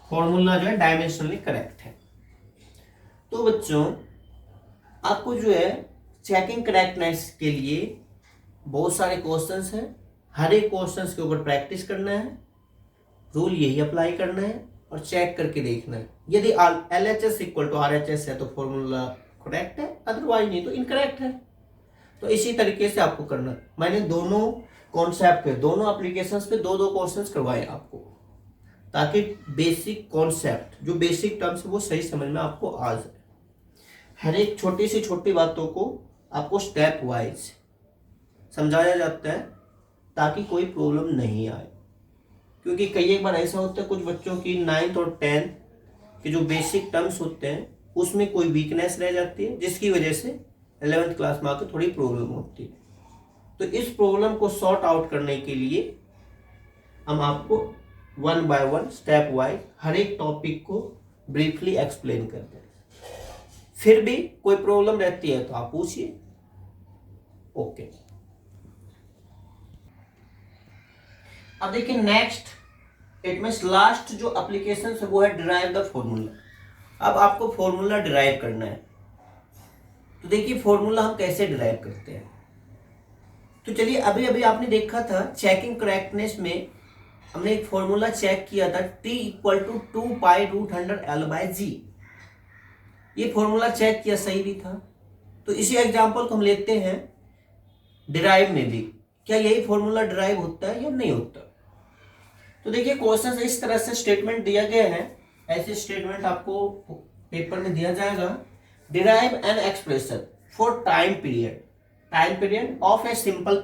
formula जो है डायमेंशनली करेक्ट है। तो बच्चों आपको जो है चेकिंग करेक्टनेस के लिए बहुत सारे क्वेश्चंस हैं, हर एक क्वेश्चंस के ऊपर प्रैक्टिस करना है, रूल यही अप्लाई करना है और चेक करके देखना है। यदि LHS इक्वल टू RHS है तो फॉर्मूला करेक्ट है, अदरवाइज नहीं तो इनकरेक्ट है। तो इसी तरीके से आपको करना है। मैंने दोनों कॉन्सेप्ट पे, दोनों एप्लीकेशंस पे दो दो क्वेश्चंस करवाए आपको, ताकि बेसिक कॉन्सेप्ट जो बेसिक टर्म्स है वो सही समझ में आपको आ जाए। हर एक छोटी से छोटी बातों को आपको स्टेप वाइज समझाया जाता है ताकि कोई प्रॉब्लम नहीं आए, क्योंकि कई एक बार ऐसा होता है कुछ बच्चों की 9th और 10th के जो बेसिक टर्म्स होते हैं उसमें कोई वीकनेस रह जाती है, जिसकी वजह से 11th क्लास में आकर थोड़ी प्रॉब्लम होती है। तो इस प्रॉब्लम को सॉर्ट आउट करने के लिए हम आपको 1 बाय 1 स्टेप वाइज हर एक टॉपिक को ब्रीफली एक्सप्लेन करते हैं। फिर भी कोई प्रॉब्लम रहती है तो आप पूछिए। ओके, अब देखिए नेक्स्ट, इट मींस लास्ट जो एप्लीकेशन है वो है डिराइव द फॉर्मूला। अब आपको फॉर्मूला डिराइव करना है, तो देखिए फॉर्मूला हम कैसे डिराइव करते हैं। तो चलिए अभी अभी आपने देखा था चेकिंग करेक्टनेस में हमने एक फॉर्मूला चेक किया था T इक्वल टू 2π√100L/g। ये फॉर्मूला चेक किया, सही भी था। तो इसी एग्जांपल को हम लेते हैं डिराइव में भी, क्या यही फॉर्मूला डिराइव होता है या नहीं होता। तो देखिए क्वेश्चन इस तरह से स्टेटमेंट दिया गया है, ऐसे स्टेटमेंट आपको पेपर में दिया जाएगा। Derive an expression for time period of a simple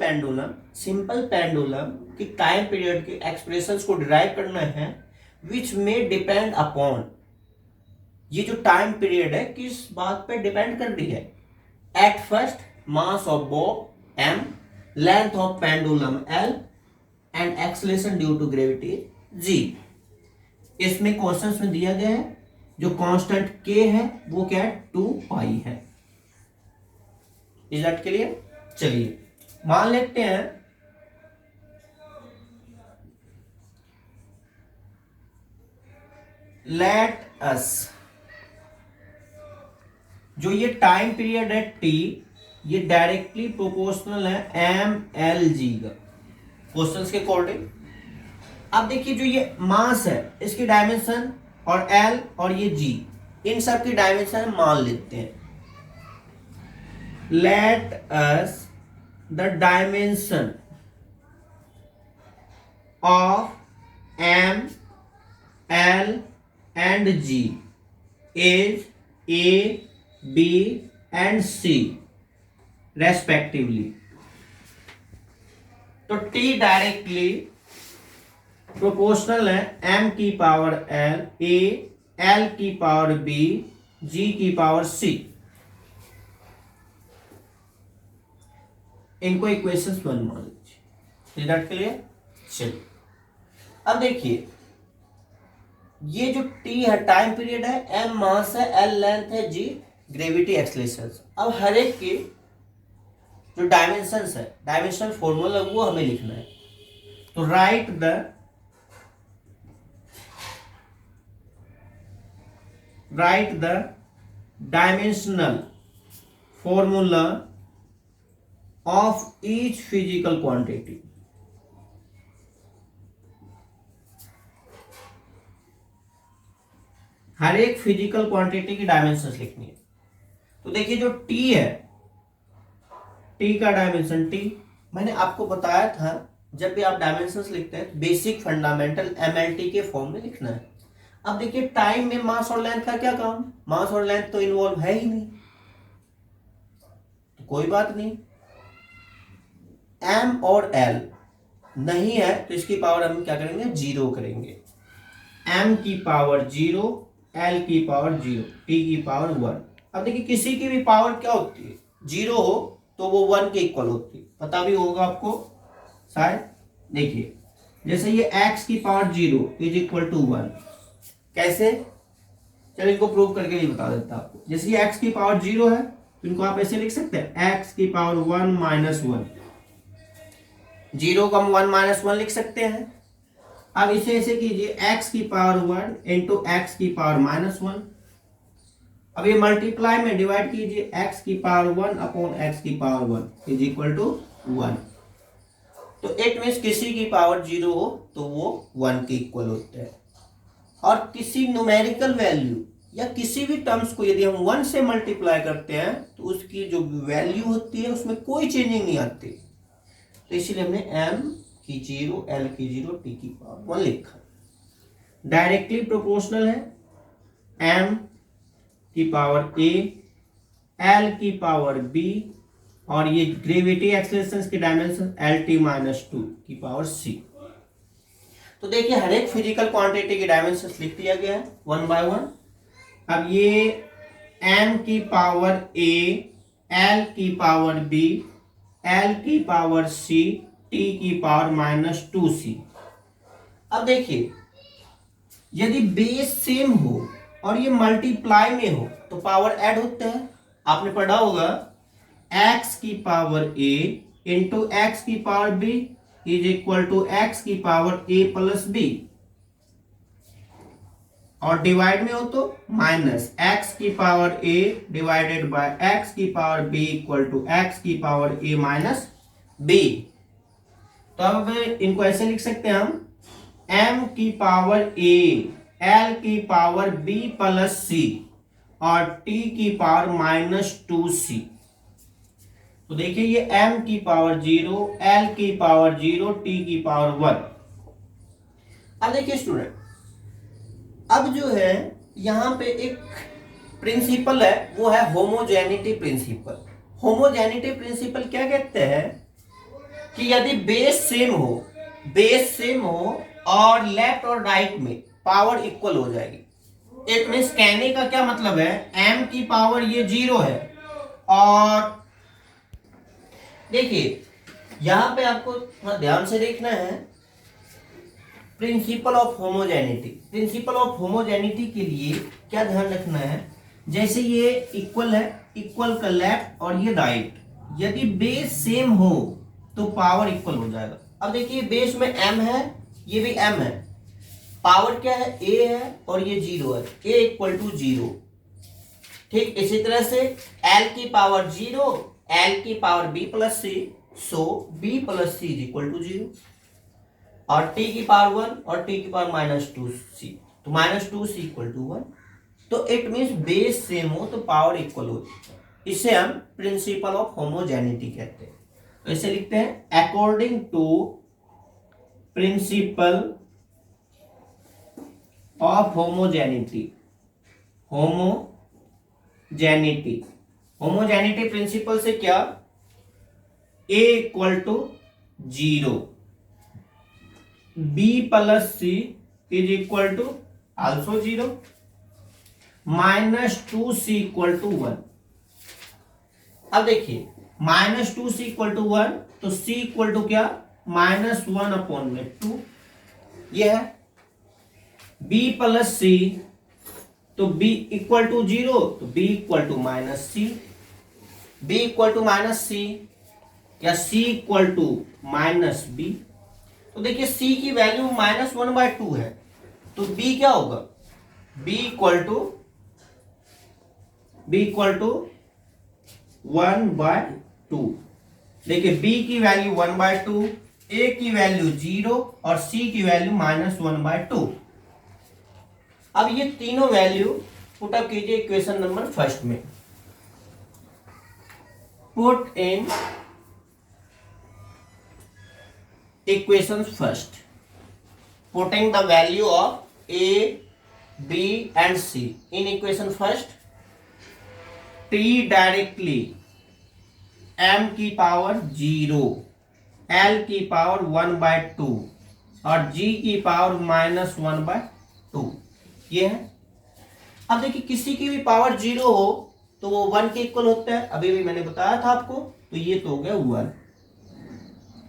pendulum की टाइम पीरियड के एक्सप्रेशंस को डिराइव करना है, विच में डिपेंड अपॉन, ये जो टाइम पीरियड है किस बात पे डिपेंड कर रही है। At first mass of bob m, length of pendulum l and acceleration due to gravity g। इसमें क्वेश्चंस में दिया गया है जो कांस्टेंट k है वो क्या है 2 पाई है। Is that clear? चलिए मान लेते हैं लेट अस, जो ये टाइम पीरियड है t, ये डायरेक्टली प्रोपोर्शनल है mlg का क्वेश्चंस के अकॉर्डिंग। अब देखिए जो ये मास है इसकी डायमेंशन और l और ये g, इन सब की डायमेंशन मान लेते हैं। Late us the dimension of m, l and g is a, b and c respectively. तो t डायरेक्टली प्रोपोर्शनल है m की पावर l, a, l की पावर b, g की पावर c। इनको इक्वेशंस 1 मान लीजिए। Is that clear? चलिए अब देखिए ये जो t है टाइम पीरियड है, m मास है, l लेंथ है, g ग्रेविटी एक्सेलरेशन। अब हर एक की जो डायमेंशंस है, डायमेंशन फॉर्मूला वो हमें लिखना है। तो write the dimensional formula of each physical quantity. हर एक फिजिकल क्वांटिटी की डायमेंशंस लिखनी है। तो देखिए जो t है, t का डायमेंशन t, मैंने आपको बताया था जब भी आप डायमेंशंस लिखते हैं तो बेसिक फंडामेंटल MLT के फॉर्म में लिखना है। अब देखिए टाइम में मास और लेंथ का क्या काम, मास और लेंथ तो इन्वॉल्व है ही नहीं, तो कोई बात नहीं। m और l नहीं है तो इसकी पावर हम क्या करेंगे, 0 करेंगे। m की पावर 0, l की पावर 0, t की पावर 1। अब देखिए किसी की भी पावर क्या होती है, 0 हो तो वो 1 के इक्वल होती है, पता भी होगा आपको शायद। देखिए जैसे ये x की पावर 0 इज इक्वल टू 1, कैसे, चलो इनको प्रूव करके नहीं बता देता आपको। जैसे ये x की पावर 0 है तो इनको आप ऐसे लिख सकते हैं x की पावर 1 माइनस 1, 0 को हम 1 माइनस 1 लिख सकते हैं। अब इसे ऐसे कीजिए x की पावर 1 इंटू एक्स की पावर माइनस 1। अब ये मल्टीप्लाई में डिवाइड कीजिए, x की पावर 1 अपॉन x की पावर 1 इज इक्वल टू 1। तो इट मींस किसी की पावर 0 हो तो वो 1 के इक्वल होते हैं। और किसी न्यूमेरिकल वैल्यू या किसी भी टर्म्स को यदि हम 1 से मल्टीप्लाई करते हैं तो उसकी जो वैल्यू होती है उसमें कोई चेंजिंग नहीं आती। तो इसीलिए हमने m की 0, l की 0, t की पावर 1 लिखा। डायरेक्टली प्रोपोर्शनल है m की पावर a, l की पावर b, और ये ग्रेविटी एक्सेलरेशन की डायमेंशन lt माइनस 2 की पावर c। तो देखिए हर एक फिजिकल क्वांटिटी की डायमेंशन लिख दिया गया है 1 बाय 1। अब ये m की पावर a, l की पावर b, l की पावर c, t की पावर माइनस 2c। अब देखिए यदि बेस सेम हो और ये मल्टीप्लाई में हो तो पावर ऐड होते हैं। आपने पढ़ा होगा x की पावर a इंटू एक्स की power b is equal to x की पावर a प्लस b, और डिवाइड में हो तो माइनस x की power a divided by x की power b equal to x की पावर a माइनस b। तो अब इनको ऐसे लिख सकते हैं हम m की पावर a, l की पावर b प्लस c और t की पावर माइनस 2c। तो देखिए ये m की पावर 0, l की पावर 0, t की पावर 1। अब देखिए स्टूडेंट, अब जो है यहाँ पे एक प्रिंसिपल है, वो है होमोजेनिटी प्रिंसिपल। होमोजेनिटी प्रिंसिपल क्या कहते हैं कि यदि बेस सेम हो और लेफ्ट और राइट में पावर इक्वल हो जाएगी। एक मीन्स कहने का क्या मतलब है, m की पावर ये 0 है, और देखिए यहां पे आपको थोड़ा ध्यान से देखना है principal of homogeneity. Principal of homogeneity के लिए क्या ध्यान रखना है, जैसे ये इक्वल है, इक्वल का लेफ्ट और ये राइट, यदि बेस सेम हो तो पावर इक्वल हो जाएगा। अब देखिए बेस में m है, ये भी m है, पावर क्या है, a है और ये 0 है, a इक्वल टू 0। ठीक इसी तरह से l की पावर 0, l की power b plus c, so b plus c is equal to 0, और t की पावर 1 और t की पावर -2c, तो -2c इक्वल टू 1। तो इट मीन्स बेस सेम हो तो पावर इक्वल हो, इसे हम प्रिंसिपल ऑफ होमोजेनिटी कहते हैं। तो इसे लिखते हैं according to principle of homogeneity. Homogeneity principle से क्या, a equal to 0, b plus c is equal to also 0, -2c equal to 1। अब देखिए -2c इक्वल टू 1, तो c इक्वल टू क्या, -1/2, यह है। b प्लस c, तो b इक्वल टू 0, तो b equal to -c, b equal to -c या c equal to -b। तो देखिए c की वैल्यू -1/2 है, तो b क्या होगा, b इक्वल टू 1/2। देखिए b की वैल्यू 1/2, a की वैल्यू 0 और c की वैल्यू -1/2। अब ये तीनों वैल्यू पुट अप कीजिए इक्वेशन नंबर फर्स्ट में। Put in equation first, putting the value of a, b and c in equation first. t directly m की पावर 0, l की पावर 1/2 और g की पावर -1/2, ये है। अब देखिए किसी की भी पावर 0 हो तो वो 1 के इक्वल होता है, अभी भी मैंने बताया था आपको, तो ये तो हो गया 1।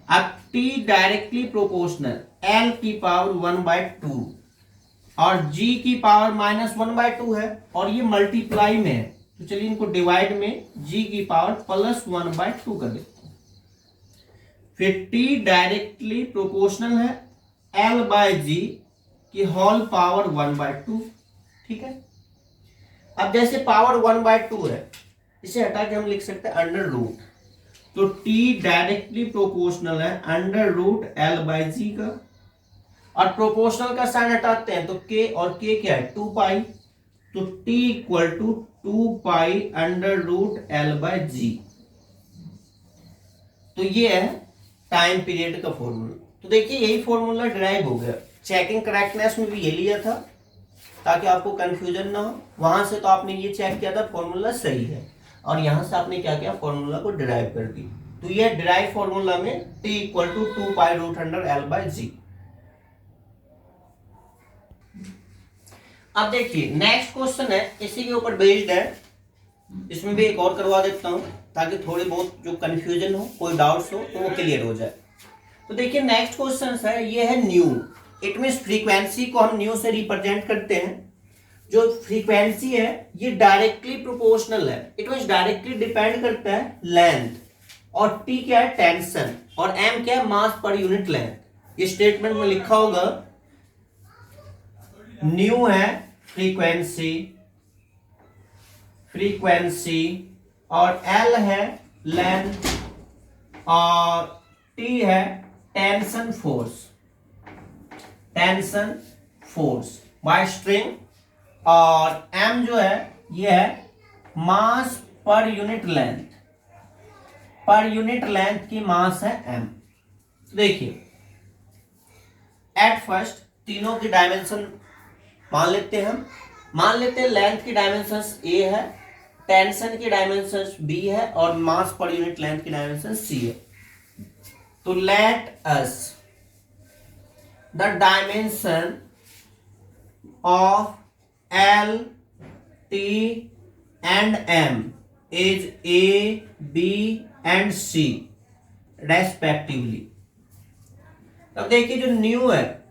अब t डायरेक्टली प्रोपोर्शनल l की पावर 1/2 और g की पावर -1/2 है, और ये मल्टीप्लाई में है, तो चलिए इनको डिवाइड में g की पावर +1/2 कर देते हैं। फिर t डायरेक्टली प्रोपोर्शनल है l/g की होल पावर 1/2, ठीक है। अब जैसे पावर 1/2 है, इसे हटा के हम लिख सकते हैं अंडर रूट, तो t डायरेक्टली प्रोपोर्शनल है अंडर रूट l/g का, और प्रोपोर्शनल का साइन हटाते हैं तो k, और k क्या है 2π, तो t equal to 2π under root l/g। तो ये है टाइम पीरियड का फॉर्मूला। तो देखिए यही फॉर्मूला डिराइव हो गया, चेकिंग करेक्टनेस में भी ये लिया था ताकि आपको कंफ्यूजन ना हो। वहां से तो आपने ये चेक किया था फॉर्मूला सही है, और यहां से आपने क्या किया, फॉर्मूला को डिराइव कर दी। तो ये डिराइव फॉर्मूला में t equal to 2π root under l/g। अब देखिए नेक्स्ट क्वेश्चन है, इसी के ऊपर बेस्ड है, इसमें भी एक और करवा देता हूं ताकि थोड़ी बहुत जो कंफ्यूजन हो, कोई डाउट्स हो तो वो क्लियर हो जाए। तो देखिए नेक्स्ट क्वेश्चन है, ये है न्यू। इट मीन्स फ्रीक्वेंसी को हम न्यू से रिप्रेजेंट करते हैं। जो फ्रीक्वेंसी है ये डायरेक्टली प्रोपोर्शनल है, इट मीन्स डायरेक्टली डिपेंड करता है लेंथ, और t क्या है टेंशन, और m क्या है मास पर यूनिट लेंथ। ये स्टेटमेंट में लिखा होगा, न्यू है फ्रीक्वेंसी और l है लेंथ और t है टेंशन फोर्स बाय स्ट्रिंग, और m जो है ये है मास पर यूनिट लेंथ की मास है m। देखिए एट फर्स्ट तीनों की डायमेंशन मान लेते हैं हम। मान लेते हैं लेंथ की डायमेंशन ए है, टेंशन की डायमेंशन बी है और मास पर यूनिट लेंथ की डायमेंशन सी है। तो let us the dimension of L T and M is A B and C respectively. अब देखिए जो न्यू है,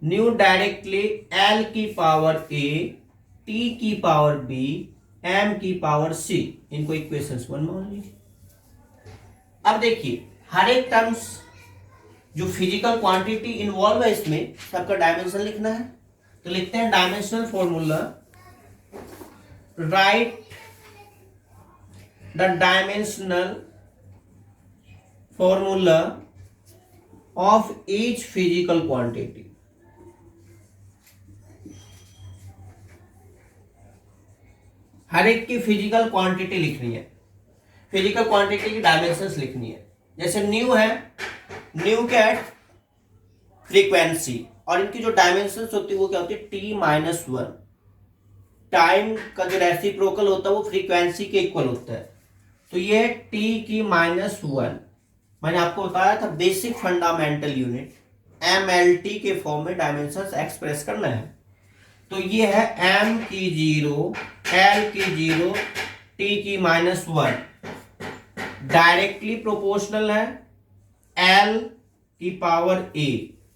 न्यू डायरेक्टली एल की पावर ए, टी की पावर बी, एम की पावर सी, इनको इक्वेशंस 1 मान लीजिए। अब देखिए हर एक टर्म्स जो फिजिकल क्वांटिटी इन्वॉल्व है इसमें सबका डायमेंशन लिखना है। तो लिखते हैं dimensional formula, write the dimensional formula of each physical quantity. हर एक की फिजिकल क्वांटिटी लिखनी है, फिजिकल क्वांटिटी की डायमेंशंस लिखनी है। जैसे न्यू है, न्यू क्या है, फ्रीक्वेंसी, और इनकी जो डायमेंशंस होती है वो क्या होती है, t-1। टाइम का जो रेसिप्रोकल होता है वो फ्रीक्वेंसी के इक्वल होता है। तो ये t-1, मैंने आपको बताया था बेसिक फंडामेंटल यूनिट, MLT के फॉर्म में डायमेंशंस एक्सप्रेस करना है। तो ये है m की 0, l की 0, t की -1, डायरेक्टली प्रोपोर्शनल है l की पावर a,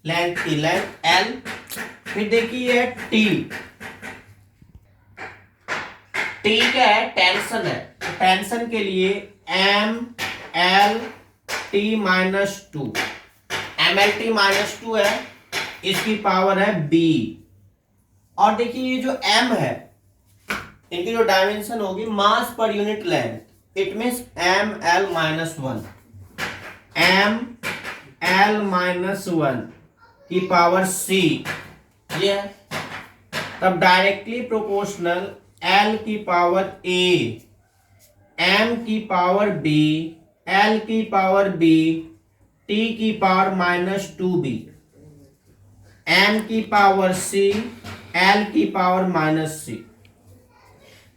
लेंथ की लेंथ l। फिर देखिए t, t क्या है, टेंशन है। तो टेंशन के लिए m l t -2, mlt -2 है, इसकी पावर है b। और देखिए ये जो m है, इनकी जो डायमेंशन होगी मास पर unit length, it means ml -1, ml -1 की पावर c, ये है। तब डायरेक्टली प्रोपोर्शनल l की पावर a, m की पावर b, l की पावर b, t की पावर -2b, m की पावर c, l की पावर -c।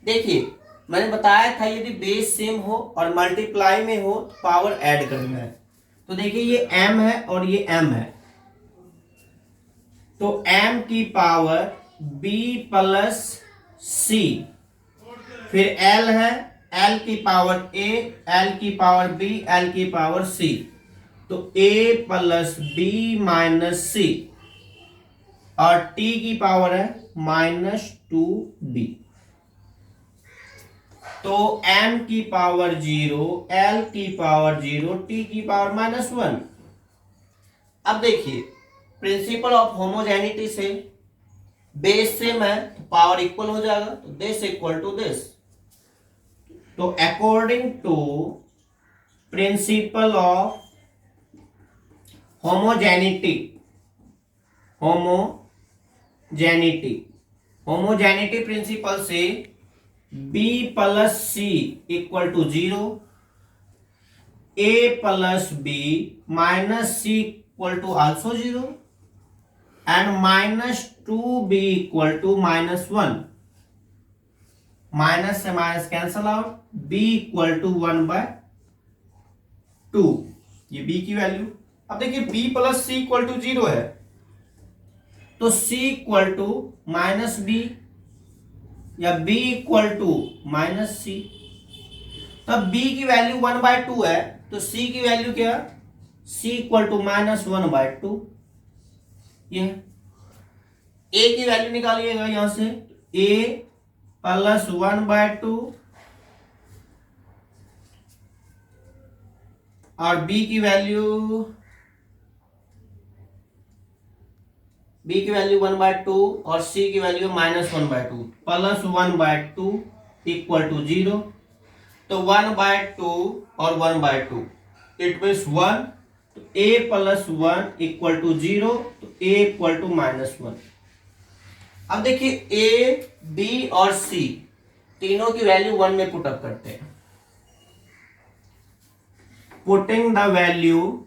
देखिए मैंने बताया था यदि बेस सेम हो और मल्टीप्लाई में हो तो पावर ऐड करना है। तो देखिए ये m है और ये m है, तो m की पावर b प्लस c, फिर l है, l की पावर a, l की पावर b, l की पावर c, तो a plus b minus c, और t की पावर है -2b। तो m की पावर 0, l की पावर 0, t की पावर -1। अब देखिए प्रिंसिपल ऑफ होमोजेनिटी से बेस सेम है तो पावर इक्वल हो जाएगा, तो दिस इक्वल टू दिस। तो according to principle of homogeneity, homogeneity principle से b plus c equal to 0, a plus b minus c equal to also 0, and -2b equal to -1, minus से minus cancel out, b equal to 1/2, ये b की value. अब देखिए b plus c equal to 0 है, तो c equal to -b या b equal to -c। तब b की वैल्यू 1/2 है, तो c की वैल्यू क्या, c इक्वल टू -1/2। ये a की वैल्यू निकालिएगा यहां से, a प्लस 1/2 और b की वैल्यू 1/2 और c की वैल्यू -1/2, प्लस 1/2 इक्वल टू 0। तो 1/2 और 1/2 इट मीन्स 1, तो a प्लस 1 इक्वल टू 0, तो a इक्वल टू -1। अब देखिए a, b और c तीनों की वैल्यू 1 में पुट अप करते हैं। Putting the value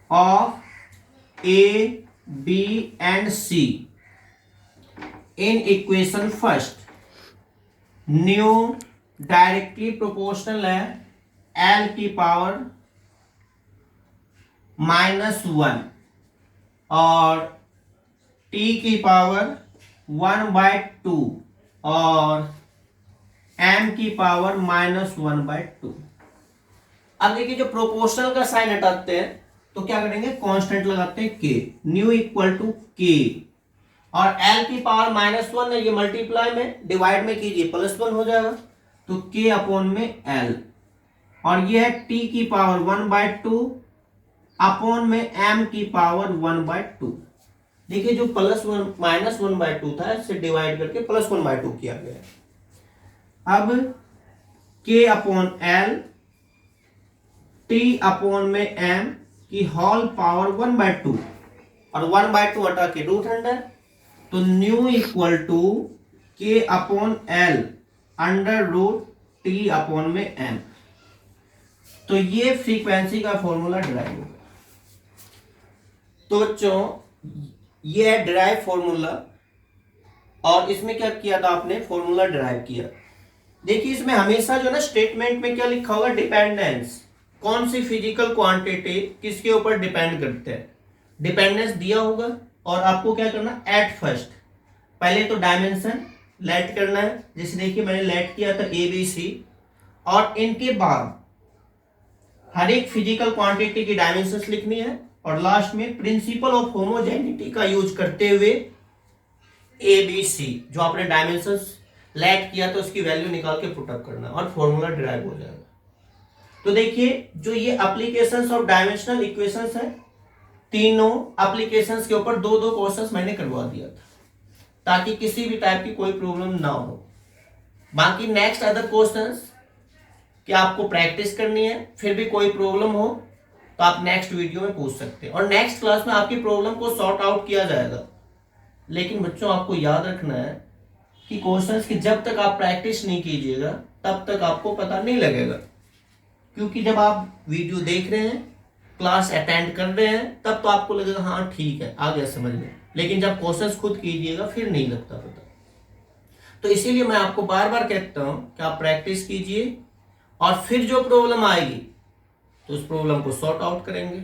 of A B and C in equation first, nu directly proportional है एल की पावर -1 और टी की पावर 1/2 और m की पावर -1/2। अब देखिए जो प्रोपोर्शनल का साइन हटाते हैं तो क्या करेंगे, कांस्टेंट लगाते हैं k, nu equal to k और l की पावर -1 है, ये मल्टीप्लाई में डिवाइड में कीजिए +1 हो जाएगा तो k अपॉन में l और ये है t की पावर 1/2 अपॉन में m की पावर 1/2। देखिए जो -1/2 था इसे डिवाइड करके +1/2 किया गया है। अब k upon l t upon में m की होल पावर 1/2 और 1/2 हटा के रूट अंडर, तो nu equal to k upon l under root t upon में m। तो ये फ्रीक्वेंसी का फॉर्मूला डिराइव होगा। तो बच्चों ये है डिराइव फॉर्मूला और इसमें क्या किया था आपने, फॉर्मूला डिराइव किया। देखिए इसमें हमेशा जो ना स्टेटमेंट में क्या लिखा होगा, डिपेंडेंस, कौन सी फिजिकल क्वांटिटी किसके ऊपर डिपेंड करते हैं, डिपेंडेंस दिया होगा और आपको क्या करना, एट फर्स्ट पहले तो डायमेंशन लेट करना है, जैसे देखिए मैंने लेट किया था ए बी सी और इनके बाद हर एक फिजिकल क्वांटिटी की डायमेंशंस लिखनी है और लास्ट में प्रिंसिपल ऑफ होमोजेनिटी का यूज करते हुए ए बी सी जो आपने डायमेंशंस लेट किया था उसकी वैल्यू निकाल के पुट अप करना और फॉर्मूला डिराइव हो जाएगा। तो देखिए जो ये एप्लीकेशंस ऑफ डायमेंशनल इक्वेशंस है, तीनों एप्लीकेशंस के ऊपर दो दो क्वेश्चंस मैंने करवा दिया था ताकि किसी भी टाइप की कोई प्रॉब्लम ना हो। बाकी नेक्स्ट अदर क्वेश्चंस कि आपको प्रैक्टिस करनी है, फिर भी कोई प्रॉब्लम हो तो आप नेक्स्ट वीडियो में पूछ सकते हैं और नेक्स्ट क्लास में आपकी प्रॉब्लम को सॉर्ट आउट किया जाएगा। लेकिन बच्चों आपको याद रखना है कि क्वेश्चंस की जब तक आप प्रैक्टिस नहीं कीजिएगा तब तक आपको पता नहीं लगेगा, क्योंकि जब आप वीडियो देख रहे हैं, क्लास अटेंड कर रहे हैं, तब तो आपको लगेगा हाँ ठीक है आ गया समझ में, लेकिन जब क्वेश्चंस खुद कीजिएगा फिर नहीं लगता पता। तो इसीलिए मैं आपको बार बार कहता हूं कि आप प्रैक्टिस कीजिए और फिर जो प्रॉब्लम आएगी तो उस प्रॉब्लम को सॉर्ट आउट करेंगे।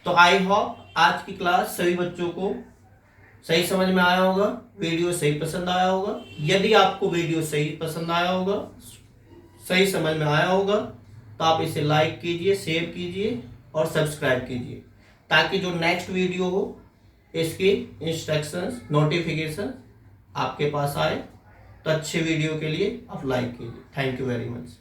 तो आई होप आज की क्लास सभी बच्चों को सही समझ में आया होगा, वीडियो सही पसंद आया होगा। यदि आपको वीडियो सही पसंद आया होगा, सही समझ में आया होगा तो आप इसे लाइक कीजिए, शेयर कीजिए और सब्सक्राइब कीजिए ताकि जो नेक्स्ट वीडियो हो इसकी इंस्ट्रक्शंस नोटिफिकेशन आपके पास आए। तो अच्छे वीडियो के लिए आप लाइक कीजिए। Thank you very much.